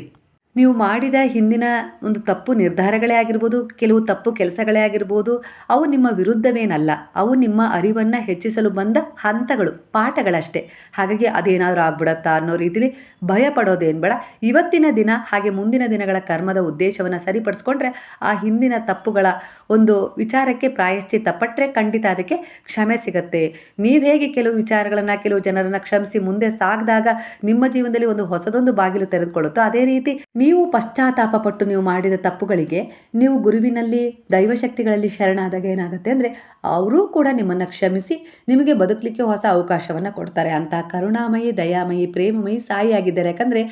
ನೀವು ಮಾಡಿದ ಹಿಂದಿನ ಒಂದು ತಪ್ಪು ನಿರ್ಧಾರಗಳೇ ಆಗಿರ್ಬೋದು, ಕೆಲವು ತಪ್ಪು ಕೆಲಸಗಳೇ ಆಗಿರ್ಬೋದು, ಅವು ನಿಮ್ಮ ವಿರುದ್ಧವೇನಲ್ಲ. ಅವು ನಿಮ್ಮ ಅರಿವನ್ನು ಹೆಚ್ಚಿಸಲು ಬಂದ ಹಂತಗಳು, ಪಾಠಗಳಷ್ಟೇ. ಹಾಗಾಗಿ ಅದೇನಾದರೂ ಆಗ್ಬಿಡತ್ತಾ ಅನ್ನೋ ರೀತಿಲಿ ಭಯ ಪಡೋದೇನು ಬೇಡ. ಇವತ್ತಿನ ದಿನ ಹಾಗೆ ಮುಂದಿನ ದಿನಗಳ ಕರ್ಮದ ಉದ್ದೇಶವನ್ನು ಸರಿಪಡಿಸ್ಕೊಂಡ್ರೆ ಆ ಹಿಂದಿನ ತಪ್ಪುಗಳ ಒಂದು ವಿಚಾರಕ್ಕೆ ಪ್ರಾಯಶ್ಚಿತ್ತ ಪಟ್ಟರೆ ಖಂಡಿತ ಅದಕ್ಕೆ ಕ್ಷಮೆ ಸಿಗುತ್ತೆ. ನೀವು ಹೇಗೆ ಕೆಲವು ವಿಚಾರಗಳನ್ನು, ಕೆಲವು ಜನರನ್ನು ಕ್ಷಮಿಸಿ ಮುಂದೆ ಸಾಗಿದಾಗ ನಿಮ್ಮ ಜೀವನದಲ್ಲಿ ಒಂದು ಹೊಸದೊಂದು ಬಾಗಿಲು ತೆರೆದುಕೊಳ್ಳುತ್ತೋ, ಅದೇ ರೀತಿ ನೀವು ಪಶ್ಚಾತ್ತಾಪ ಪಟ್ಟು ನೀವು ಮಾಡಿದ ತಪ್ಪುಗಳಿಗೆ ನೀವು ಗುರುವಿನಲ್ಲಿ, ದೈವಶಕ್ತಿಗಳಲ್ಲಿ ಶರಣಾದಾಗ ಏನಾಗುತ್ತೆ ಅಂದರೆ ಅವರೂ ಕೂಡ ನಿಮ್ಮನ್ನು ಕ್ಷಮಿಸಿ ನಿಮಗೆ ಬದುಕಲಿಕ್ಕೆ ಹೊಸ ಅವಕಾಶವನ್ನು ಕೊಡ್ತಾರೆ. ಅಂತ ಕರುಣಾಮಯಿ, ದಯಾಮಯಿ, ಪ್ರೇಮಮಯಿ ಸಾಯಿ ಆಗಿದ್ದಾರೆ. ಯಾಕಂದರೆ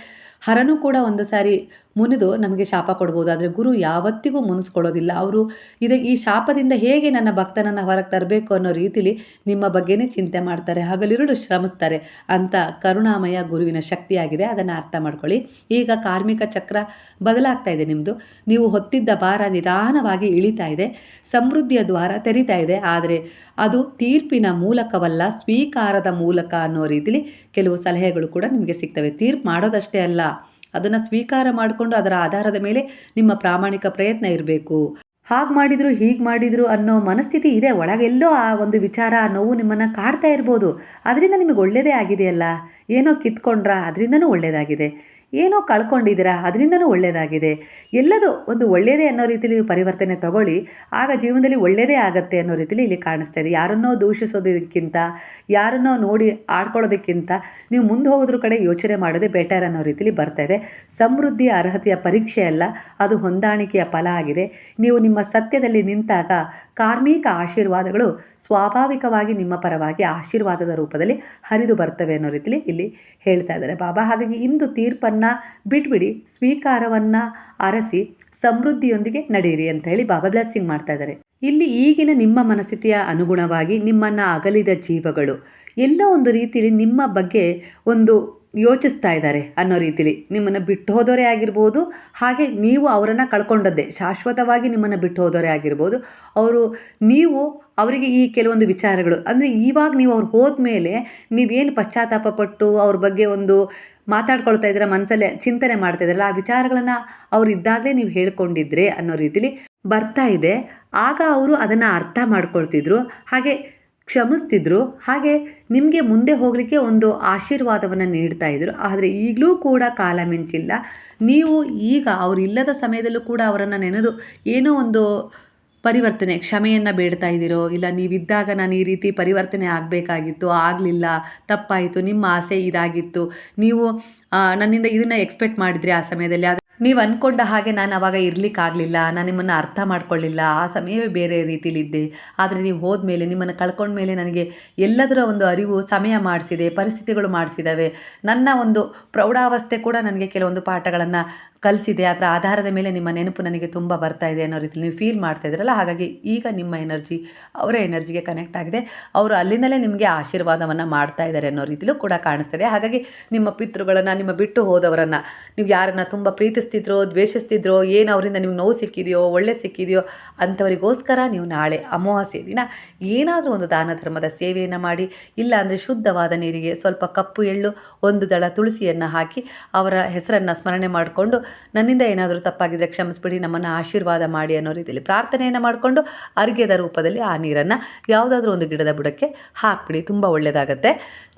ಹರನು ಕೂಡ ಒಂದು ಸಾರಿ ಮುನಿದು ನಮಗೆ ಶಾಪ ಕೊಡ್ಬೋದು, ಆದರೆ ಗುರು ಯಾವತ್ತಿಗೂ ಮುನಿಸ್ಕೊಳ್ಳೋದಿಲ್ಲ. ಅವರು ಈ ಶಾಪದಿಂದ ಹೇಗೆ ನನ್ನ ಭಕ್ತನನ್ನು ಹೊರಗೆ ತರಬೇಕು ಅನ್ನೋ ರೀತಿಲಿ ನಿಮ್ಮ ಬಗ್ಗೆನೇ ಚಿಂತೆ ಮಾಡ್ತಾರೆ, ಹಗಲಿರುಳು ಶ್ರಮಿಸ್ತಾರೆ. ಅಂತ ಕರುಣಾಮಯ ಗುರುವಿನ ಶಕ್ತಿಯಾಗಿದೆ. ಅದನ್ನು ಅರ್ಥ ಮಾಡ್ಕೊಳ್ಳಿ. ಈಗ ಕಾರ್ಮಿಕ ಚಕ್ರ ಬದಲಾಗ್ತಾ ಇದೆ ನಿಮ್ಮದು. ನೀವು ಹೊತ್ತಿದ್ದ ಭಾರ ನಿಧಾನವಾಗಿ ಇಳಿತಾ ಇದೆ, ಸಮೃದ್ಧಿಯ ದ್ವಾರ ತೆರಿತಾ ಇದೆ. ಆದರೆ ಅದು ತೀರ್ಪಿನ ಮೂಲಕವಲ್ಲ, ಸ್ವೀಕಾರದ ಮೂಲಕ ಅನ್ನೋ ರೀತಿಲಿ ಕೆಲವು ಸಲಹೆಗಳು ಕೂಡ ನಿಮಗೆ ಸಿಗ್ತವೆ. ತೀರ್ಪು ಮಾಡೋದಷ್ಟೇ ಅಲ್ಲ, ಅದನ್ನು ಸ್ವೀಕಾರ ಮಾಡಿಕೊಂಡು ಅದರ ಆಧಾರದ ಮೇಲೆ ನಿಮ್ಮ ಪ್ರಾಮಾಣಿಕ ಪ್ರಯತ್ನ ಇರಬೇಕು. ಹಾಗೆ ಮಾಡಿದ್ರು ಹೀಗೆ ಮಾಡಿದ್ರು ಅನ್ನೋ ಮನಸ್ಥಿತಿ ಇದೆ ಒಳಗೆಲ್ಲೋ. ಆ ಒಂದು ವಿಚಾರ, ಆ ನೋವು ನಿಮ್ಮನ್ನು ಕಾಡ್ತಾ ಇರ್ಬೋದು. ಅದರಿಂದ ನಿಮಗೆ ಒಳ್ಳೆಯದೇ ಆಗಿದೆಯಲ್ಲ. ಏನೋ ಕಿತ್ಕೊಂಡ್ರಾ, ಅದರಿಂದನೂ ಒಳ್ಳೆಯದಾಗಿದೆ. ಏನೋ ಕಳ್ಕೊಂಡಿದ್ದೀರಾ, ಅದರಿಂದನೂ ಒಳ್ಳೆಯದಾಗಿದೆ. ಎಲ್ಲದೂ ಒಂದು ಒಳ್ಳೆಯದೇ ಅನ್ನೋ ರೀತಿಲಿ ಪರಿವರ್ತನೆ ತಗೊಳ್ಳಿ. ಆಗ ಜೀವನದಲ್ಲಿ ಒಳ್ಳೆಯದೇ ಆಗುತ್ತೆ ಅನ್ನೋ ರೀತಿಲಿ ಇಲ್ಲಿ ಕಾಣಿಸ್ತಾ ಇದೆ. ಯಾರನ್ನೋ ದೂಷಿಸೋದಕ್ಕಿಂತ, ಯಾರನ್ನೋ ನೋಡಿ ಆಡ್ಕೊಳ್ಳೋದಕ್ಕಿಂತ ನೀವು ಮುಂದೆ ಹೋಗೋದ್ರ ಕಡೆ ಯೋಚನೆ ಮಾಡೋದೇ ಬೆಟರ್ ಅನ್ನೋ ರೀತಿಲಿ ಬರ್ತಾ ಇದೆ. ಸಮೃದ್ಧಿಯ ಅರ್ಹತೆಯ ಪರೀಕ್ಷೆ ಅಲ್ಲ, ಅದು ಹೊಂದಾಣಿಕೆಯ ಫಲ ಆಗಿದೆ. ನೀವು ನಿಮ್ಮ ಸತ್ಯದಲ್ಲಿ ನಿಂತಾಗ ಕಾರ್ಮಿಕ ಆಶೀರ್ವಾದಗಳು ಸ್ವಾಭಾವಿಕವಾಗಿ ನಿಮ್ಮ ಪರವಾಗಿ ಆಶೀರ್ವಾದದ ರೂಪದಲ್ಲಿ ಹರಿದು ಬರ್ತವೆ ಅನ್ನೋ ರೀತಿಲಿ ಇಲ್ಲಿ ಹೇಳ್ತಾ ಇದ್ದಾರೆ ಬಾಬಾ. ಹಾಗಾಗಿ ಇಂದು ತೀರ್ಪನ್ನು ಬಿಟ್ಬಿಡಿ, ಸ್ವೀಕಾರವನ್ನು ಅರಸಿ ಸಮೃದ್ಧಿಯೊಂದಿಗೆ ನಡೆಯಿರಿ ಅಂತ ಹೇಳಿ ಬಾಬಾ ಬ್ಲೆಸ್ಸಿಂಗ್ ಮಾಡ್ತಾ ಇದ್ದಾರೆ. ಇಲ್ಲಿ ಈಗಿನ ನಿಮ್ಮ ಮನಸ್ಥಿತಿಯ ಅನುಗುಣವಾಗಿ ನಿಮ್ಮನ್ನು ಅಗಲಿದ ಜೀವಗಳು ಎಲ್ಲೋ ಒಂದು ರೀತಿಯಲ್ಲಿ ನಿಮ್ಮ ಬಗ್ಗೆ ಒಂದು ಯೋಚಿಸ್ತಾ ಇದ್ದಾರೆ ಅನ್ನೋ ರೀತಿಲಿ. ನಿಮ್ಮನ್ನು ಬಿಟ್ಟು ಹೋದವರೇ ಆಗಿರ್ಬೋದು, ಹಾಗೆ ನೀವು ಅವರನ್ನು ಕಳ್ಕೊಂಡದ್ದೇ, ಶಾಶ್ವತವಾಗಿ ನಿಮ್ಮನ್ನು ಬಿಟ್ಟು ಹೋದವರೇ ಆಗಿರ್ಬೋದು. ನೀವು ಅವರಿಗೆ ಈ ಕೆಲವೊಂದು ವಿಚಾರಗಳು ಅಂದರೆ ಇವಾಗ ನೀವು ಅವ್ರು ಹೋದ್ಮೇಲೆ ನೀವೇನು ಪಶ್ಚಾತ್ತಾಪ ಪಟ್ಟು ಅವ್ರ ಬಗ್ಗೆ ಒಂದು ಮಾತಾಡ್ಕೊಳ್ತಾ ಇದ್ದೀರಾ, ಮನಸ್ಸಲ್ಲೇ ಚಿಂತನೆ ಮಾಡ್ತಾ ಇದ್ದೀರಲ್ಲ, ಆ ವಿಚಾರಗಳನ್ನು ಅವ್ರು ಇದ್ದಾಗಲೇ ನೀವು ಹೇಳ್ಕೊಂಡಿದ್ರೆ ಅನ್ನೋ ರೀತಿಲಿ ಬರ್ತಾ ಇದೆ. ಆಗ ಅವರು ಅದನ್ನು ಅರ್ಥ ಮಾಡ್ಕೊಳ್ತಿದ್ರು, ಹಾಗೆ ಕ್ಷಮಿಸ್ತಿದ್ರು, ಹಾಗೆ ನಿಮಗೆ ಮುಂದೆ ಹೋಗಲಿಕ್ಕೆ ಒಂದು ಆಶೀರ್ವಾದವನ್ನು ನೀಡ್ತಾ ಇದ್ರು. ಆದರೆ ಈಗಲೂ ಕೂಡ ಕಾಲ ಮಿಂಚಿಲ್ಲ. ನೀವು ಈಗ ಅವರು ಇಲ್ಲದ ಸಮಯದಲ್ಲೂ ಕೂಡ ಅವರನ್ನು ನೆನೆದು ಏನೋ ಒಂದು ಪರಿವರ್ತನೆ, ಕ್ಷಮೆಯನ್ನು ಬೇಡ್ತಾ ಇದ್ದೀರೋ, ಇಲ್ಲ ನೀವಿದ್ದಾಗ ನಾನು ಈ ರೀತಿ ಪರಿವರ್ತನೆ ಆಗಬೇಕಾಗಿತ್ತು, ಆಗಲಿಲ್ಲ, ತಪ್ಪಾಯಿತು, ನಿಮ್ಮ ಆಸೆ ಇದಾಗಿತ್ತು, ನೀವು ನನ್ನಿಂದ ಇದನ್ನು ಎಕ್ಸ್ಪೆಕ್ಟ್ ಮಾಡಿದ್ರಿ ಆ ಸಮಯದಲ್ಲಿ, ಆದರೆ ನೀವು ಅಂದ್ಕೊಂಡ ಹಾಗೆ ನಾನು ಆವಾಗ ಇರಲಿಕ್ಕಾಗಲಿಲ್ಲ, ನಾನು ನಿಮ್ಮನ್ನು ಅರ್ಥ ಮಾಡ್ಕೊಳ್ಳಿಲ್ಲ, ಆ ಸಮಯವೇ ಬೇರೆ ರೀತಿಲಿದ್ದೆ. ಆದರೆ ನೀವು ಹೋದ್ಮೇಲೆ, ನಿಮ್ಮನ್ನು ಕಳ್ಕೊಂಡ್ಮೇಲೆ ನನಗೆ ಎಲ್ಲದರ ಒಂದು ಅರಿವು ಸಮಯ ಮಾಡಿಸಿದೆ, ಪರಿಸ್ಥಿತಿಗಳು ಮಾಡಿಸಿದ್ದಾವೆ. ನನ್ನ ಒಂದು ಪ್ರೌಢಾವಸ್ಥೆ ಕೂಡ ನನಗೆ ಕೆಲವೊಂದು ಪಾಠಗಳನ್ನು ಕಲಿಸಿದೆ. ಅದರ ಆಧಾರದ ಮೇಲೆ ನಿಮ್ಮ ನೆನಪು ನನಗೆ ತುಂಬ ಬರ್ತಾ ಇದೆ ಅನ್ನೋ ರೀತಿಲಿ ನೀವು ಫೀಲ್ ಮಾಡ್ತಾ ಇದ್ದೀರಲ್ಲ. ಹಾಗಾಗಿ ಈಗ ನಿಮ್ಮ ಎನರ್ಜಿ ಅವರ ಎನರ್ಜಿಗೆ ಕನೆಕ್ಟ್ ಆಗಿದೆ. ಅವರು ಅಲ್ಲಿಂದಲೇ ನಿಮಗೆ ಆಶೀರ್ವಾದವನ್ನು ಮಾಡ್ತಾ ಇದ್ದಾರೆ ಅನ್ನೋ ರೀತಿಲೂ ಕೂಡ ಕಾಣಿಸ್ತಿದೆ. ಹಾಗಾಗಿ ನಿಮ್ಮ ಪಿತೃಗಳನ್ನು, ನಿಮ್ಮ ಬಿಟ್ಟು ಹೋದವರನ್ನು, ನೀವು ಯಾರನ್ನು ತುಂಬ ಪ್ರೀತಿಸ್ತಿದ್ರೋ, ದ್ವೇಷಿಸ್ತಿದ್ರೋ, ಏನು ಅವರಿಂದ ನಿಮ್ಗೆ ನೋವು ಸಿಕ್ಕಿದೆಯೋ, ಒಳ್ಳೆ ಸಿಕ್ಕಿದೆಯೋ ಅಂಥವರಿಗೋಸ್ಕರ ನೀವು ನಾಳೆ ಅಮಾವಾಸ್ಯೆ ದಿನ ಏನಾದರೂ ಒಂದು ದಾನ ಧರ್ಮದ ಸೇವೆಯನ್ನು ಮಾಡಿ, ಇಲ್ಲ ಅಂದರೆ ಶುದ್ಧವಾದ ನೀರಿಗೆ ಸ್ವಲ್ಪ ಕಪ್ಪು ಎಳ್ಳು, ಒಂದು ದಳ ತುಳಸಿಯನ್ನು ಹಾಕಿ ಅವರ ಹೆಸರನ್ನು ಸ್ಮರಣೆ ಮಾಡಿಕೊಂಡು, ನನ್ನಿಂದ ಏನಾದರೂ ತಪ್ಪಾಗಿದ್ದರೆ ಕ್ಷಮಿಸ್ಬಿಡಿ, ನಮ್ಮನ್ನು ಆಶೀರ್ವಾದ ಮಾಡಿ ಅನ್ನೋ ರೀತಿಯಲ್ಲಿ ಪ್ರಾರ್ಥನೆಯನ್ನು ಮಾಡಿಕೊಂಡು ಅರ್ಘ್ಯದ ರೂಪದಲ್ಲಿ ಆ ನೀರನ್ನು ಯಾವುದಾದ್ರೂ ಒಂದು ಗಿಡದ ಬುಡಕ್ಕೆ ಹಾಕ್ಬಿಡಿ. ತುಂಬ ಒಳ್ಳೆಯದಾಗತ್ತೆ.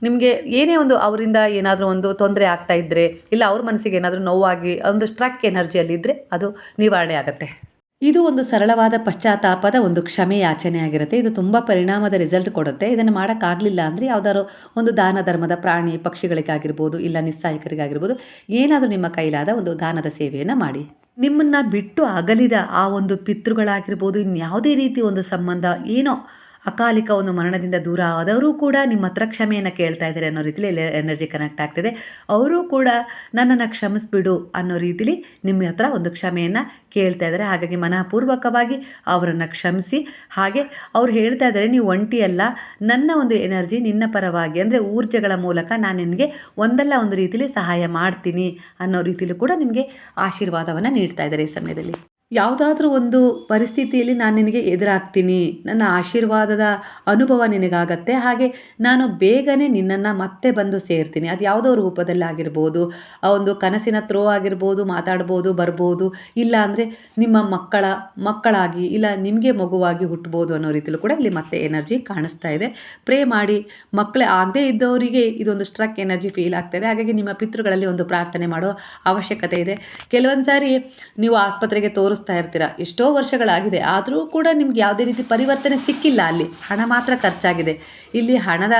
ನಿಮಗೆ ಏನೇ ಒಂದು ಅವರಿಂದ ಏನಾದರೂ ಒಂದು ತೊಂದರೆ ಆಗ್ತಾ ಇದ್ದರೆ, ಇಲ್ಲ ಅವ್ರ ಮನಸ್ಸಿಗೆ ಏನಾದರೂ ನೋವಾಗಿ ಒಂದು ಸ್ಟ್ರಕ್ ಎನರ್ಜಿಯಲ್ಲಿದ್ದರೆ ಅದು ನಿವಾರಣೆ ಆಗುತ್ತೆ. ಇದು ಒಂದು ಸರಳವಾದ ಪಶ್ಚಾತ್ತಾಪದ ಒಂದು ಕ್ಷಮೆ ಯಾಚನೆ ಆಗಿರುತ್ತೆ. ಇದು ತುಂಬ ಪರಿಣಾಮದ ರಿಸಲ್ಟ್ ಕೊಡುತ್ತೆ. ಇದನ್ನು ಮಾಡೋಕ್ಕಾಗಲಿಲ್ಲ ಅಂದರೆ ಯಾವುದಾದ್ರು ಒಂದು ದಾನ ಧರ್ಮದ ಪ್ರಾಣಿ ಪಕ್ಷಿಗಳಿಗಾಗಿರ್ಬೋದು, ಇಲ್ಲ ನಿಸ್ಸಾಯಿಕರಿಗಾಗಿರ್ಬೋದು, ಏನಾದರೂ ನಿಮ್ಮ ಕೈಲಾದ ಒಂದು ದಾನದ ಸೇವೆಯನ್ನು ಮಾಡಿ. ನಿಮ್ಮನ್ನು ಬಿಟ್ಟು ಅಗಲಿದ ಆ ಒಂದು ಪಿತೃಗಳಾಗಿರ್ಬೋದು, ಇನ್ಯಾವುದೇ ರೀತಿ ಒಂದು ಸಂಬಂಧ ಏನೋ ಅಕಾಲಿಕ ಒಂದು ಮರಣದಿಂದ ದೂರ ಆದವರು ಕೂಡ ನಿಮ್ಮ ಹತ್ರ ಕ್ಷಮೆಯನ್ನು ಕೇಳ್ತಾ ಇದ್ದಾರೆ ಅನ್ನೋ ರೀತಿಲಿ ಎನರ್ಜಿ ಕನೆಕ್ಟ್ ಆಗ್ತಿದೆ. ಅವರು ಕೂಡ ನನ್ನನ್ನು ಕ್ಷಮಿಸ್ಬಿಡು ಅನ್ನೋ ರೀತಿಲಿ ನಿಮ್ಮ ಹತ್ರ ಒಂದು ಕ್ಷಮೆಯನ್ನು ಕೇಳ್ತಾ ಇದ್ದಾರೆ. ಹಾಗಾಗಿ ಮನಃಪೂರ್ವಕವಾಗಿ ಅವರನ್ನು ಕ್ಷಮಿಸಿ. ಹಾಗೆ ಅವ್ರು ಹೇಳ್ತಾ ಇದ್ದಾರೆ, ನೀವು ಒಂಟಿಯಲ್ಲ, ನನ್ನ ಒಂದು ಎನರ್ಜಿ ನಿನ್ನ ಪರವಾಗಿ ಅಂದರೆ ಊರ್ಜೆಗಳ ಮೂಲಕ ನಾನು ನಿನಗೆ ಒಂದಲ್ಲ ಒಂದು ರೀತಿಲಿ ಸಹಾಯ ಮಾಡ್ತೀನಿ ಅನ್ನೋ ರೀತಿಲೂ ಕೂಡ ನಿಮಗೆ ಆಶೀರ್ವಾದವನ್ನು ನೀಡ್ತಾ ಇದ್ದಾರೆ ಈ ಸಮಯದಲ್ಲಿ. ಯಾವುದಾದ್ರೂ ಒಂದು ಪರಿಸ್ಥಿತಿಯಲ್ಲಿ ನಾನು ನಿನಗೆ ಎದುರಾಗ್ತೀನಿ, ನನ್ನ ಆಶೀರ್ವಾದದ ಅನುಭವ ನಿನಗಾಗತ್ತೆ, ಹಾಗೆ ನಾನು ಬೇಗನೆ ನಿನ್ನನ್ನು ಮತ್ತೆ ಬಂದು ಸೇರ್ತೀನಿ. ಅದು ಯಾವುದೋ ರೂಪದಲ್ಲಿ ಆಗಿರ್ಬೋದು, ಆ ಒಂದು ಕನಸಿನ ಥ್ರೋ ಆಗಿರ್ಬೋದು, ಮಾತಾಡ್ಬೋದು, ಬರ್ಬೋದು, ಇಲ್ಲ ಅಂದರೆ ನಿಮ್ಮ ಮಕ್ಕಳಾಗಿ ಇಲ್ಲ ನಿಮಗೆ ಮಗುವಾಗಿ ಹುಟ್ಟಬೋದು ಅನ್ನೋ ರೀತಿಲೂ ಕೂಡ ಇಲ್ಲಿ ಮತ್ತೆ ಎನರ್ಜಿ ಕಾಣಿಸ್ತಾ ಇದೆ. ಪ್ರೇ ಮಾಡಿ. ಮಕ್ಕಳೇ ಆಗದೇ ಇದ್ದವರಿಗೆ ಇದೊಂದು ಸ್ಟ್ರಕ್ ಎನರ್ಜಿ ಫೀಲ್ ಆಗ್ತಾ ಇದೆ. ಹಾಗಾಗಿ ನಿಮ್ಮ ಪಿತೃಗಳಲ್ಲಿ ಒಂದು ಪ್ರಾರ್ಥನೆ ಮಾಡೋ ಅವಶ್ಯಕತೆ ಇದೆ. ಕೆಲವೊಂದು ಸಾರಿ ನೀವು ಆಸ್ಪತ್ರೆಗೆ ತೋರಿಸ್ತಾ ಇರ್ತೀರ, ಎಷ್ಟೋ ವರ್ಷಗಳಾಗಿದೆ, ಆದರೂ ಕೂಡ ನಿಮ್ಗೆ ಯಾವುದೇ ರೀತಿ ಪರಿವರ್ತನೆ ಸಿಕ್ಕಿಲ್ಲ. ಅಲ್ಲಿ ಹಣ ಮಾತ್ರ ಖರ್ಚಾಗಿದೆ. ಇಲ್ಲಿ ಹಣದ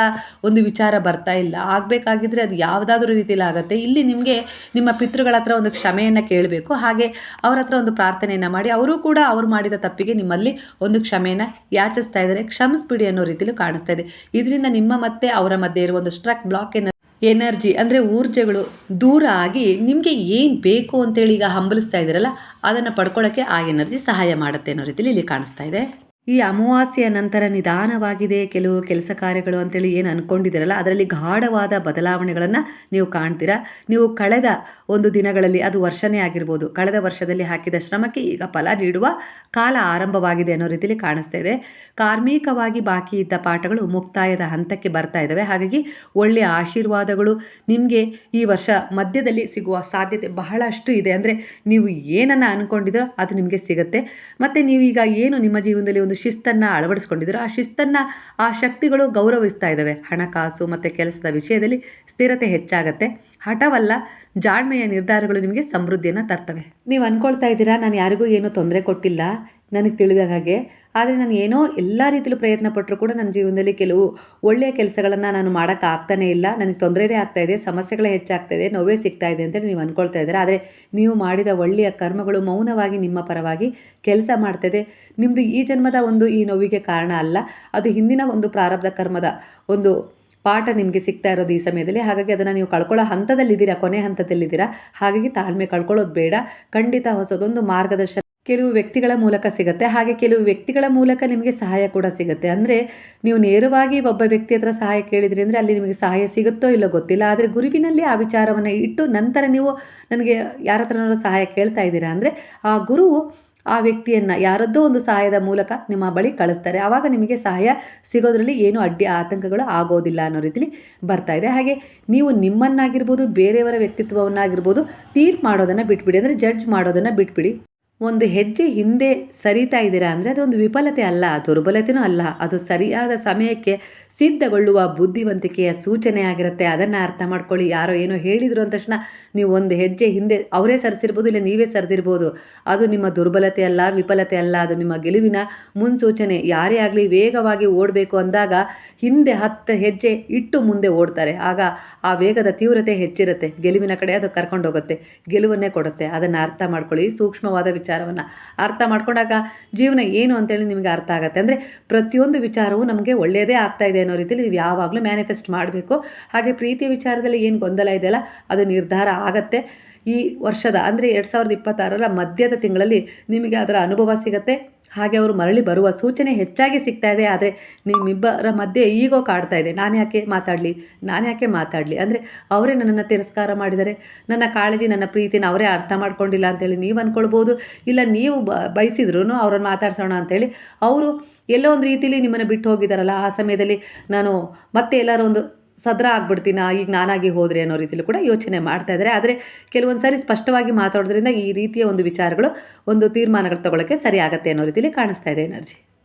ಒಂದು ವಿಚಾರ ಬರ್ತಾ ಇಲ್ಲ. ಆಗಬೇಕಾಗಿದ್ರೆ ಅದು ಯಾವುದಾದ್ರೂ ರೀತಿಯಲ್ಲಿ ಆಗುತ್ತೆ. ಇಲ್ಲಿ ನಿಮಗೆ ನಿಮ್ಮ ಪಿತೃಗಳ ಹತ್ರ ಒಂದು ಕ್ಷಮೆಯನ್ನು ಕೇಳಬೇಕು. ಹಾಗೆ ಅವರ ಹತ್ರ ಒಂದು ಪ್ರಾರ್ಥನೆಯನ್ನು ಮಾಡಿ, ಅವರು ಕೂಡ ಅವ್ರು ಮಾಡಿದ ತಪ್ಪಿಗೆ ನಿಮ್ಮಲ್ಲಿ ಒಂದು ಕ್ಷಮೆಯನ್ನು ಯಾಚಿಸ್ತಾ ಇದ್ದಾರೆ. ಕ್ಷಮಿಸ್ಬಿಡಿ ಅನ್ನೋ ರೀತಿಯಲ್ಲೂ ಕಾಣಿಸ್ತಾ ಇದೆ. ಇದರಿಂದ ನಿಮ್ಮ ಮತ್ತೆ ಅವರ ಮಧ್ಯೆ ಇರುವ ಒಂದು ಸ್ಟ್ರಕ್ ಬ್ಲಾಕ್ ಎನರ್ಜಿ ಅಂದರೆ ಊರ್ಜೆಗಳು ದೂರ ಆಗಿ ನಿಮಗೆ ಏನು ಬೇಕು ಅಂತೇಳಿ ಈಗ ಹಂಬಲಿಸ್ತಾ ಇದ್ದೀರಲ್ಲ, ಅದನ್ನು ಪಡ್ಕೊಳ್ಳೋಕ್ಕೆ ಆ ಎನರ್ಜಿ ಸಹಾಯ ಮಾಡುತ್ತೆ ಅನ್ನೋ ರೀತಿಯಲ್ಲಿ ಇಲ್ಲಿ ಕಾಣಿಸ್ತಾ ಇದೆ. ಈ ಅಮಾವಾಸ್ಯೆಯ ನಂತರ ನಿಧಾನವಾಗಿದೆ ಕೆಲವು ಕೆಲಸ ಕಾರ್ಯಗಳು ಅಂತೇಳಿ ಏನು ಅಂದ್ಕೊಂಡಿದ್ದೀರಲ್ಲ, ಅದರಲ್ಲಿ ಗಾಢವಾದ ಬದಲಾವಣೆಗಳನ್ನು ನೀವು ಕಾಣ್ತೀರಾ. ನೀವು ಕಳೆದ ಒಂದು ದಿನಗಳಲ್ಲಿ, ಅದು ವರ್ಷನೇ ಆಗಿರ್ಬೋದು, ಕಳೆದ ವರ್ಷದಲ್ಲಿ ಹಾಕಿದ ಶ್ರಮಕ್ಕೆ ಈಗ ಫಲ ನೀಡುವ ಕಾಲ ಆರಂಭವಾಗಿದೆ ಅನ್ನೋ ರೀತಿಯಲ್ಲಿ ಕಾಣಿಸ್ತಾ ಇದೆ. ಕಾರ್ಮಿಕವಾಗಿ ಬಾಕಿ ಇದ್ದ ಪಾಠಗಳು ಮುಕ್ತಾಯದ ಹಂತಕ್ಕೆ ಬರ್ತಾ ಇದ್ದಾವೆ. ಹಾಗಾಗಿ ಒಳ್ಳೆಯ ಆಶೀರ್ವಾದಗಳು ನಿಮಗೆ ಈ ವರ್ಷ ಮಧ್ಯದಲ್ಲಿ ಸಿಗುವ ಸಾಧ್ಯತೆ ಬಹಳಷ್ಟು ಇದೆ. ಅಂದರೆ ನೀವು ಏನನ್ನು ಅಂದ್ಕೊಂಡಿದ್ರೋ ಅದು ನಿಮಗೆ ಸಿಗುತ್ತೆ. ಮತ್ತು ನೀವೀಗ ಏನು ನಿಮ್ಮ ಜೀವನದಲ್ಲಿ ಒಂದು ಶಿಸ್ತನ್ನು ಅಳವಡಿಸ್ಕೊಂಡಿದ್ದೀರೋ ಆ ಶಿಸ್ತನ್ನು ಆ ಶಕ್ತಿಗಳು ಗೌರವಿಸ್ತಾ ಇದ್ದಾವೆ. ಹಣಕಾಸು ಮತ್ತು ಕೆಲಸದ ವಿಷಯದಲ್ಲಿ ಸ್ಥಿರತೆ ಹೆಚ್ಚಾಗತ್ತೆ. ಹಠವಲ್ಲ, ಜಾಣ್ಮೆಯ ನಿರ್ಧಾರಗಳು ನಿಮಗೆ ಸಮೃದ್ಧಿಯನ್ನು ತರ್ತವೆ. ನೀವು ಅಂದ್ಕೊಳ್ತಾ ಇದ್ದೀರಾ, ನಾನು ಯಾರಿಗೂ ಏನೂ ತೊಂದರೆ ಕೊಟ್ಟಿಲ್ಲ ನನಗೆ ತಿಳಿದ ಹಾಗೆ, ಆದರೆ ನಾನು ಏನೋ ಎಲ್ಲ ರೀತಿಯಲ್ಲೂ ಪ್ರಯತ್ನ ಪಟ್ಟರೂ ಕೂಡ ನನ್ನ ಜೀವನದಲ್ಲಿ ಕೆಲವು ಒಳ್ಳೆಯ ಕೆಲಸಗಳನ್ನು ನಾನು ಮಾಡೋಕ್ಕಾಗ್ತಾನೇ ಇಲ್ಲ, ನನಗೆ ತೊಂದರೆನೇ ಆಗ್ತಾಯಿದೆ, ಸಮಸ್ಯೆಗಳೇ ಹೆಚ್ಚಾಗ್ತಾಯಿದೆ, ನೋವೇ ಸಿಗ್ತಾ ಇದೆ ಅಂತೇಳಿ ನೀವು ಅಂದ್ಕೊಳ್ತಾ ಇದ್ದೀರಾ. ಆದರೆ ನೀವು ಮಾಡಿದ ಒಳ್ಳೆಯ ಕರ್ಮಗಳು ಮೌನವಾಗಿ ನಿಮ್ಮ ಪರವಾಗಿ ಕೆಲಸ ಮಾಡ್ತಾಯಿದೆ. ನಿಮ್ಮದು ಈ ಜನ್ಮದ ಒಂದು ಈ ನೋವಿಗೆ ಕಾರಣ ಅಲ್ಲ, ಅದು ಹಿಂದಿನ ಒಂದು ಪ್ರಾರಬ್ಧ ಕರ್ಮದ ಒಂದು ಪಾಠ ನಿಮಗೆ ಸಿಗ್ತಾ ಇರೋದು ಈ ಸಮಯದಲ್ಲಿ. ಹಾಗಾಗಿ ಅದನ್ನು ನೀವು ಕಳ್ಕೊಳ್ಳೋ ಹಂತದಲ್ಲಿದ್ದೀರಾ, ಕೊನೆ ಹಂತದಲ್ಲಿದ್ದೀರಾ. ಹಾಗಾಗಿ ತಾಳ್ಮೆ ಕಳ್ಕೊಳ್ಳೋದು ಬೇಡ. ಖಂಡಿತ ಹೊಸದೊಂದು ಮಾರ್ಗದರ್ಶನ ಕೆಲವು ವ್ಯಕ್ತಿಗಳ ಮೂಲಕ ಸಿಗುತ್ತೆ. ಹಾಗೆ ಕೆಲವು ವ್ಯಕ್ತಿಗಳ ಮೂಲಕ ನಿಮಗೆ ಸಹಾಯ ಕೂಡ ಸಿಗುತ್ತೆ. ಅಂದರೆ ನೀವು ನೇರವಾಗಿ ಒಬ್ಬ ವ್ಯಕ್ತಿ ಹತ್ರ ಸಹಾಯ ಕೇಳಿದ್ರಿ ಅಂದರೆ ಅಲ್ಲಿ ನಿಮಗೆ ಸಹಾಯ ಸಿಗುತ್ತೋ ಇಲ್ಲೋ ಗೊತ್ತಿಲ್ಲ. ಆದರೆ ಗುರುವಿನಲ್ಲಿ ಆ ವಿಚಾರವನ್ನು ಇಟ್ಟು ನಂತರ ನೀವು ನನಗೆ ಯಾರ ಹತ್ರನಾದ್ರೂ ಸಹಾಯ ಕೇಳ್ತಾ ಇದ್ದೀರಾ ಅಂದರೆ ಆ ಗುರುವು ಆ ವ್ಯಕ್ತಿಯನ್ನು ಯಾರದ್ದೋ ಒಂದು ಸಹಾಯದ ಮೂಲಕ ನಿಮ್ಮ ಬಳಿ ಕಳಿಸ್ತಾರೆ. ಆವಾಗ ನಿಮಗೆ ಸಹಾಯ ಸಿಗೋದ್ರಲ್ಲಿ ಏನೂ ಅಡ್ಡಿ ಆತಂಕಗಳು ಆಗೋದಿಲ್ಲ ಅನ್ನೋ ರೀತಿಲಿ ಬರ್ತಾ ಇದೆ. ಹಾಗೆ ನೀವು ನಿಮ್ಮನ್ನಾಗಿರ್ಬೋದು, ಬೇರೆಯವರ ವ್ಯಕ್ತಿತ್ವವನ್ನಾಗಿರ್ಬೋದು ತೀರ್ಪು ಮಾಡೋದನ್ನು ಬಿಟ್ಬಿಡಿ. ಅಂದರೆ ಜಡ್ಜ್ ಮಾಡೋದನ್ನು ಬಿಟ್ಬಿಡಿ. ಒಂದು ಹೆಜ್ಜೆ ಹಿಂದೆ ಸರಿತಾ ಇದ್ದೀರಾ ಅಂದರೆ ಅದೊಂದು ವಿಫಲತೆ ಅಲ್ಲ, ದುರ್ಬಲತೆಯೂ ಅಲ್ಲ, ಅದು ಸರಿಯಾದ ಸಮಯಕ್ಕೆ ಸಿದ್ಧಗೊಳ್ಳುವ ಬುದ್ಧಿವಂತಿಕೆಯ ಸೂಚನೆ ಆಗಿರುತ್ತೆ. ಅದನ್ನು ಅರ್ಥ ಮಾಡ್ಕೊಳ್ಳಿ. ಯಾರೋ ಏನೋ ಹೇಳಿದರು ಅಂದ ತಕ್ಷಣ ನೀವು ಒಂದು ಹೆಜ್ಜೆ ಹಿಂದೆ, ಅವರೇ ಸರಿಸಿರ್ಬೋದು ಇಲ್ಲ ನೀವೇ ಸರಿದಿರ್ಬೋದು, ಅದು ನಿಮ್ಮ ದುರ್ಬಲತೆ ಅಲ್ಲ, ವಿಫಲತೆ ಅಲ್ಲ, ಅದು ನಿಮ್ಮ ಗೆಲುವಿನ ಮುನ್ಸೂಚನೆ. ಯಾರೇ ಆಗಲಿ ವೇಗವಾಗಿ ಓಡಬೇಕು ಅಂದಾಗ ಹಿಂದೆ 10 ಹೆಜ್ಜೆ ಇಟ್ಟು ಮುಂದೆ ಓಡ್ತಾರೆ. ಆಗ ಆ ವೇಗದ ತೀವ್ರತೆ ಹೆಚ್ಚಿರುತ್ತೆ, ಗೆಲುವಿನ ಕಡೆ ಅದು ಕರ್ಕೊಂಡು ಹೋಗುತ್ತೆ, ಗೆಲುವನ್ನೇ ಕೊಡುತ್ತೆ. ಅದನ್ನು ಅರ್ಥ ಮಾಡ್ಕೊಳ್ಳಿ. ಸೂಕ್ಷ್ಮವಾದ ವಿಚಾರವನ್ನು ಅರ್ಥ ಮಾಡ್ಕೊಂಡಾಗ ಜೀವನ ಏನು ಅಂತೇಳಿ ನಿಮಗೆ ಅರ್ಥ ಆಗುತ್ತೆ. ಅಂದರೆ ಪ್ರತಿಯೊಂದು ವಿಚಾರವೂ ನಮಗೆ ಒಳ್ಳೆಯದೇ ಆಗ್ತಾ ಇದೆ ಅನ್ನೋ ರೀತಿಯಲ್ಲಿ ನೀವು ಯಾವಾಗಲೂ ಮ್ಯಾನಿಫೆಸ್ಟ್ ಮಾಡಬೇಕು. ಹಾಗೆ ಪ್ರೀತಿಯ ವಿಚಾರದಲ್ಲಿ ಏನು ಗೊಂದಲ ಇದೆಯಲ್ಲ ಅದು ನಿರ್ಧಾರ ಆಗತ್ತೆ. ಈ ವರ್ಷದ ಅಂದರೆ 2026ರ ಮಧ್ಯದ ತಿಂಗಳಲ್ಲಿ ನಿಮಗೆ ಅದರ ಅನುಭವ ಸಿಗುತ್ತೆ. ಹಾಗೆ ಅವರು ಮರಳಿ ಬರುವ ಸೂಚನೆ ಹೆಚ್ಚಾಗಿ ಸಿಗ್ತಾ ಇದೆ. ಆದರೆ ನಿಮ್ಮಿಬ್ಬರ ಮಧ್ಯೆ ಈಗೋ ಕಾಡ್ತಾ ಇದೆ, ನಾನು ಯಾಕೆ ಮಾತಾಡಲಿ ಅಂದರೆ ಅವರೇ ನನ್ನನ್ನು ತಿರಸ್ಕಾರ ಮಾಡಿದರೆ, ನನ್ನ ಕಾಳಜಿ ನನ್ನ ಪ್ರೀತಿನ ಅವರೇ ಅರ್ಥ ಮಾಡ್ಕೊಂಡಿಲ್ಲ ಅಂತೇಳಿ ನೀವು ಅಂದ್ಕೊಳ್ಬೋದು. ಇಲ್ಲ ನೀವು ಬಯಸಿದ್ರು ಅವ್ರನ್ನ ಮಾತಾಡ್ಸೋಣ ಅಂತೇಳಿ ಅವರು ಎಲ್ಲೋ ಒಂದು ರೀತಿಯಲ್ಲಿ ನಿಮ್ಮನ್ನು ಬಿಟ್ಟು ಹೋಗಿದ್ದಾರಲ್ಲ, ಆ ಸಮಯದಲ್ಲಿ ನಾನು ಮತ್ತೆ ಎಲ್ಲರೂ ಒಂದು ಸದ್ರ ಆಗ್ಬಿಡ್ತೀನ ಈಗ ನಾನಾಗಿ ಹೋದರೆ ಅನ್ನೋ ರೀತಿಯಲ್ಲೂ ಕೂಡ ಯೋಚನೆ ಮಾಡ್ತಾ ಇದ್ದಾರೆ. ಆದರೆ ಕೆಲವೊಂದು ಸಾರಿ ಸ್ಪಷ್ಟವಾಗಿ ಮಾತಾಡೋದ್ರಿಂದ ಈ ರೀತಿಯ ಒಂದು ವಿಚಾರಗಳು ಒಂದು ತೀರ್ಮಾನಗಳು ತಗೊಳ್ಳೋಕ್ಕೆ ಸರಿ ಆಗುತ್ತೆ ಅನ್ನೋ ರೀತಿಯಲ್ಲಿ ಕಾಣಿಸ್ತಾ ಇದೆ ಎನರ್ಜಿ.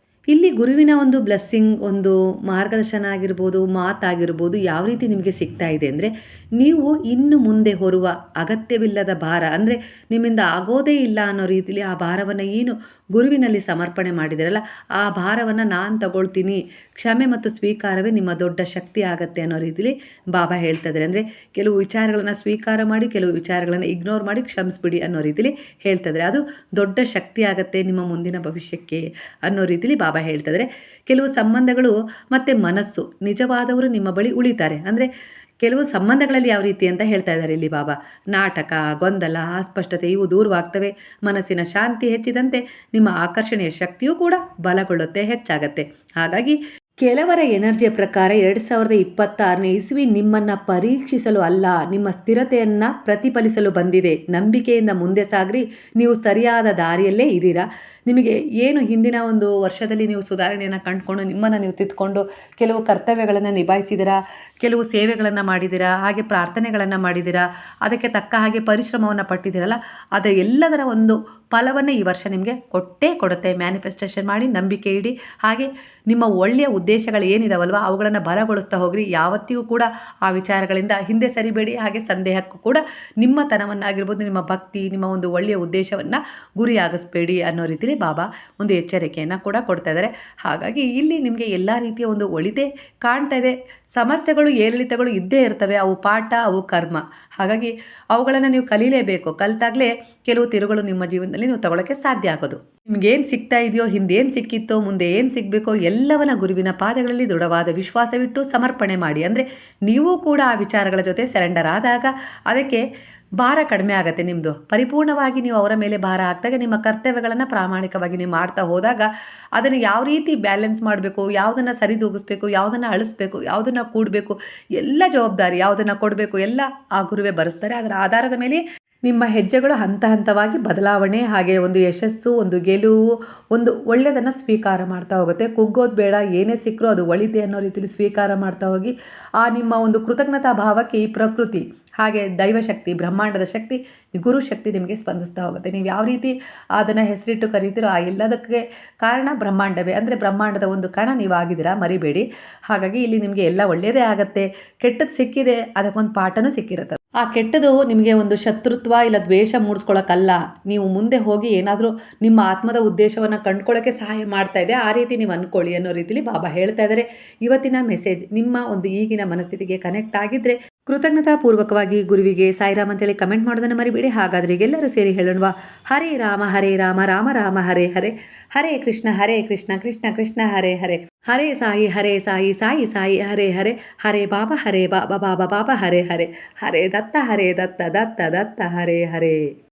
ಇಲ್ಲಿ ಗುರುವಿನ ಒಂದು ಬ್ಲೆಸ್ಸಿಂಗ್, ಒಂದು ಮಾರ್ಗದರ್ಶನ ಆಗಿರ್ಬೋದು, ಮಾತಾಗಿರ್ಬೋದು ಯಾವ ರೀತಿ ನಿಮಗೆ ಸಿಗ್ತಾ ಇದೆ ಅಂದರೆ ನೀವು ಇನ್ನು ಮುಂದೆ ಹೊರುವ ಅಗತ್ಯವಿಲ್ಲದ ಭಾರ, ಅಂದರೆ ನಿಮ್ಮಿಂದ ಆಗೋದೇ ಇಲ್ಲ ಅನ್ನೋ ರೀತಿಯಲ್ಲಿ ಆ ಭಾರವನ್ನು ಏನು ಗುರುವಿನಲ್ಲಿ ಸಮರ್ಪಣೆ ಮಾಡಿದಿರಲ್ಲ, ಆ ಭಾರವನ್ನು ನಾನು ತಗೊಳ್ತೀನಿ, ಕ್ಷಮೆ ಮತ್ತು ಸ್ವೀಕಾರವೇ ನಿಮ್ಮ ದೊಡ್ಡ ಶಕ್ತಿ ಆಗತ್ತೆ ಅನ್ನೋ ರೀತಿಲಿ ಬಾಬಾ ಹೇಳ್ತಾ ಇದ್ದಾರೆ. ಅಂದರೆ ಕೆಲವು ವಿಚಾರಗಳನ್ನು ಸ್ವೀಕಾರ ಮಾಡಿ, ಕೆಲವು ವಿಚಾರಗಳನ್ನು ಇಗ್ನೋರ್ ಮಾಡಿ ಕ್ಷಮಿಸ್ಬಿಡಿ ಅನ್ನೋ ರೀತಿಲಿ ಹೇಳ್ತಾ ಇದ್ದಾರೆ. ಅದು ದೊಡ್ಡ ಶಕ್ತಿ ಆಗುತ್ತೆ ನಿಮ್ಮ ಮುಂದಿನ ಭವಿಷ್ಯಕ್ಕೆ ಅನ್ನೋ ರೀತಿಲಿ ಬಾಬಾ ಹೇಳ್ತಾ ಇದ್ದಾರೆ. ಕೆಲವು ಸಂಬಂಧಗಳು ಮತ್ತು ಮನಸ್ಸು, ನಿಜವಾದವರು ನಿಮ್ಮ ಬಳಿ ಉಳಿತಾರೆ. ಅಂದರೆ ಕೆಲವು ಸಂಬಂಧಗಳಲ್ಲಿ ಯಾವ ರೀತಿ ಅಂತ ಹೇಳ್ತಾ ಇದ್ದಾರೆ ಇಲ್ಲಿ ಬಾಬಾ. ನಾಟಕ, ಗೊಂದಲ, ಅಸ್ಪಷ್ಟತೆ ಇವು ದೂರವಾಗ್ತವೆ. ಮನಸ್ಸಿನ ಶಾಂತಿ ಹೆಚ್ಚಿದಂತೆ ನಿಮ್ಮ ಆಕರ್ಷಣೆಯ ಶಕ್ತಿಯೂ ಕೂಡ ಬಲಗೊಳ್ಳುತ್ತೆ, ಹೆಚ್ಚಾಗತ್ತೆ. ಹಾಗಾಗಿ ಕೆಲವರ ಎನರ್ಜಿಯ ಪ್ರಕಾರ 2026ನೇ ಇಸ್ವಿ ನಿಮ್ಮನ್ನು ಪರೀಕ್ಷಿಸಲು ಅಲ್ಲ, ನಿಮ್ಮ ಸ್ಥಿರತೆಯನ್ನು ಪ್ರತಿಫಲಿಸಲು ಬಂದಿದೆ. ನಂಬಿಕೆಯಿಂದ ಮುಂದೆ ಸಾಗ್ರಿ, ನೀವು ಸರಿಯಾದ ದಾರಿಯಲ್ಲೇ ಇದ್ದೀರಾ. ನಿಮಗೆ ಏನು ಹಿಂದಿನ ಒಂದು ವರ್ಷದಲ್ಲಿ ನೀವು ಸುಧಾರಣೆಯನ್ನು ಕಂಡುಕೊಂಡು ನಿಮ್ಮನ್ನು ನೀವು ತಿದ್ದುಕೊಂಡು ಕೆಲವು ಕರ್ತವ್ಯಗಳನ್ನು ನಿಭಾಯಿಸಿದ್ದೀರಾ, ಕೆಲವು ಸೇವೆಗಳನ್ನು ಮಾಡಿದ್ದೀರಾ, ಹಾಗೆ ಪ್ರಾರ್ಥನೆಗಳನ್ನು ಮಾಡಿದ್ದೀರಾ, ಅದಕ್ಕೆ ತಕ್ಕ ಹಾಗೆ ಪರಿಶ್ರಮವನ್ನು ಪಟ್ಟಿದ್ದೀರಲ್ಲ, ಅದು ಎಲ್ಲದರ ಒಂದು ಫಲವನ್ನು ಈ ವರ್ಷ ನಿಮಗೆ ಕೊಟ್ಟೇ ಕೊಡುತ್ತೆ. ಮ್ಯಾನಿಫೆಸ್ಟೇಷನ್ ಮಾಡಿ ನಂಬಿಕೆ ಇಡಿ. ಹಾಗೆ ನಿಮ್ಮ ಒಳ್ಳೆಯ ಉದ್ದೇಶಗಳು ಏನಿದಾವಲ್ವ ಅವುಗಳನ್ನು ಬಲಗೊಳಿಸ್ತಾ ಹೋಗ್ರಿ. ಯಾವತ್ತಿಗೂ ಕೂಡ ಆ ವಿಚಾರಗಳಿಂದ ಹಿಂದೆ ಸರಿಬೇಡಿ. ಹಾಗೆ ಸಂದೇಹಕ್ಕೂ ಕೂಡ ನಿಮ್ಮ ತನವನ್ನಾಗಿರ್ಬೋದು, ನಿಮ್ಮ ಭಕ್ತಿ, ನಿಮ್ಮ ಒಂದು ಒಳ್ಳೆಯ ಉದ್ದೇಶವನ್ನು ಗುರಿಯಾಗಿಸ್ಬೇಡಿ ಅನ್ನೋ ರೀತಿಯಲ್ಲಿ ಬಾಬಾ ಒಂದು ಎಚ್ಚರಿಕೆಯನ್ನು ಕೂಡ ಕೊಡ್ತಾ ಇದ್ದಾರೆ. ಹಾಗಾಗಿ ಇಲ್ಲಿ ನಿಮಗೆ ಎಲ್ಲ ರೀತಿಯ ಒಂದು ಒಳಿತೇ ಕಾಣ್ತಾ ಇದೆ. ಸಮಸ್ಯೆಗಳು, ಏರಿಳಿತಗಳು ಇದ್ದೇ ಇರ್ತವೆ. ಅವು ಪಾಠ, ಅವು ಕರ್ಮ. ಹಾಗಾಗಿ ಅವುಗಳನ್ನು ನೀವು ಕಲೀಲೇಬೇಕು. ಕಲಿತಾಗಲೇ ಕೆಲವು ತಿರುಗಳು ನಿಮ್ಮ ಜೀವನದಲ್ಲಿ ನೀವು ತಗೊಳ್ಳೋಕ್ಕೆ ಸಾಧ್ಯ ಆಗೋದು. ನಿಮಗೇನು ಸಿಗ್ತಾ ಇದೆಯೋ, ಹಿಂದೆ ಏನು ಸಿಕ್ಕಿತ್ತೋ, ಮುಂದೆ ಏನು ಸಿಗಬೇಕೋ ಎಲ್ಲವನ್ನ ಗುರುವಿನ ಪಾದಗಳಲ್ಲಿ ದೃಢವಾದ ವಿಶ್ವಾಸವಿಟ್ಟು ಸಮರ್ಪಣೆ ಮಾಡಿ. ಅಂದರೆ ನೀವು ಕೂಡ ಆ ವಿಚಾರಗಳ ಜೊತೆ ಸರೆಂಡರ್ ಆದಾಗ ಅದಕ್ಕೆ ಭಾರ ಕಡಿಮೆ ಆಗುತ್ತೆ ನಿಮ್ಮದು. ಪರಿಪೂರ್ಣವಾಗಿ ನೀವು ಅವರ ಮೇಲೆ ಭಾರ ಹಾಕಿದಾಗ ನಿಮ್ಮ ಕರ್ತವ್ಯಗಳನ್ನು ಪ್ರಾಮಾಣಿಕವಾಗಿ ನೀವು ಮಾಡ್ತಾ ಹೋದಾಗ ಅದನ್ನು ಯಾವ ರೀತಿ ಬ್ಯಾಲೆನ್ಸ್ ಮಾಡಬೇಕು, ಯಾವುದನ್ನು ಸರಿದೂಗಿಸ್ಬೇಕು, ಯಾವುದನ್ನು ಅಳಿಸ್ಬೇಕು, ಯಾವುದನ್ನು ಕೂಡಬೇಕು, ಎಲ್ಲ ಜವಾಬ್ದಾರಿ ಯಾವುದನ್ನು ಕೊಡಬೇಕು ಎಲ್ಲ ಆ ಗುರುವೇ ಬರೆಸ್ತಾರೆ. ಅದರ ಆಧಾರದ ಮೇಲೆ ನಿಮ್ಮ ಹೆಜ್ಜೆಗಳು ಹಂತ ಹಂತವಾಗಿ ಬದಲಾವಣೆ, ಹಾಗೆ ಒಂದು ಯಶಸ್ಸು, ಒಂದು ಗೆಲುವು, ಒಂದು ಒಳ್ಳೆಯದನ್ನು ಸ್ವೀಕಾರ ಮಾಡ್ತಾ ಹೋಗುತ್ತೆ. ಕುಗ್ಗೋದು ಬೇಡ, ಏನೇ ಸಿಕ್ಕರೂ ಅದು ಒಳಿತೆ ಅನ್ನೋ ರೀತಿಯಲ್ಲಿ ಸ್ವೀಕಾರ ಮಾಡ್ತಾ ಹೋಗಿ ಆ ನಿಮ್ಮ ಒಂದು ಕೃತಜ್ಞತಾ ಭಾವಕ್ಕೆ ಈ ಪ್ರಕೃತಿ, ಹಾಗೆ ದೈವಶಕ್ತಿ, ಬ್ರಹ್ಮಾಂಡದ ಶಕ್ತಿ, ಗುರು ಶಕ್ತಿ ನಿಮಗೆ ಸ್ಪಂದಿಸ್ತಾ ಹೋಗುತ್ತೆ. ನೀವು ಯಾವ ರೀತಿ ಅದನ್ನು ಹೆಸರಿಟ್ಟು ಕರೀತೀರೋ ಆ ಎಲ್ಲದಕ್ಕೆ ಕಾರಣ ಬ್ರಹ್ಮಾಂಡವೇ. ಅಂದರೆ ಬ್ರಹ್ಮಾಂಡದ ಒಂದು ಕಣ ನೀವು ಆಗಿದ್ದೀರಾ, ಮರಿಬೇಡಿ. ಹಾಗಾಗಿ ಇಲ್ಲಿ ನಿಮಗೆ ಎಲ್ಲ ಒಳ್ಳೆಯದೇ ಆಗುತ್ತೆ. ಕೆಟ್ಟದ್ದು ಸಿಕ್ಕಿದೆ, ಅದಕ್ಕೊಂದು ಪಾಠನೂ ಸಿಕ್ಕಿರುತ್ತೆ. ಆ ಕೆಟ್ಟದು ನಿಮಗೆ ಒಂದು ಶತ್ರುತ್ವ ಇಲ್ಲ ದ್ವೇಷ ಮೂಡಿಸ್ಕೊಳ್ಳೋಕ್ಕಲ್ಲ. ನೀವು ಮುಂದೆ ಹೋಗಿ ಏನಾದರೂ ನಿಮ್ಮ ಆತ್ಮದ ಉದ್ದೇಶವನ್ನು ಕಂಡುಕೊಳ್ಳೋಕ್ಕೆ ಸಹಾಯ ಮಾಡ್ತಾ ಇದೆ, ಆ ರೀತಿ ನೀವು ಅಂದ್ಕೊಳ್ಳಿ ಅನ್ನೋ ರೀತಿಲಿ ಬಾಬಾ ಹೇಳ್ತಾ ಇದ್ದಾರೆ. ಇವತ್ತಿನ ಮೆಸೇಜ್ ನಿಮ್ಮ ಒಂದು ಈಗಿನ ಮನಸ್ಥಿತಿಗೆ ಕನೆಕ್ಟ್ ಆಗಿದ್ದರೆ ಕೃತಜ್ಞತಾಪೂರ್ವಕವಾಗಿ ಗುರುವಿಗೆ ಸಾಯಿರಾಮ್ ಅಂತೇಳಿ ಕಮೆಂಟ್ ಮಾಡೋದನ್ನು ಮರಿಬೇಡಿ. ಹಾಗಾದರೆ ಎಲ್ಲರೂ ಸೇರಿ ಹೇಳೋಣವಾ? ಹರೇ ರಾಮ ರಾಮ ರಾಮ ಹರೇ ಹರೇ, ಹರೇ ಕೃಷ್ಣ ಕೃಷ್ಣ ಕೃಷ್ಣ ಹರೇ ಹರೇ, ಹರೇ ಸಾಯಿ ಸಾಯಿ ಹರೇ ಹರೇ, ಹರೇ ಬಾಬಾ ಬಾಬಾ ಹರೇ ಹರೇ, ಹರೇ ದತ್ತ ದತ್ತ ದತ್ತ ಹರೇ ಹರೇ.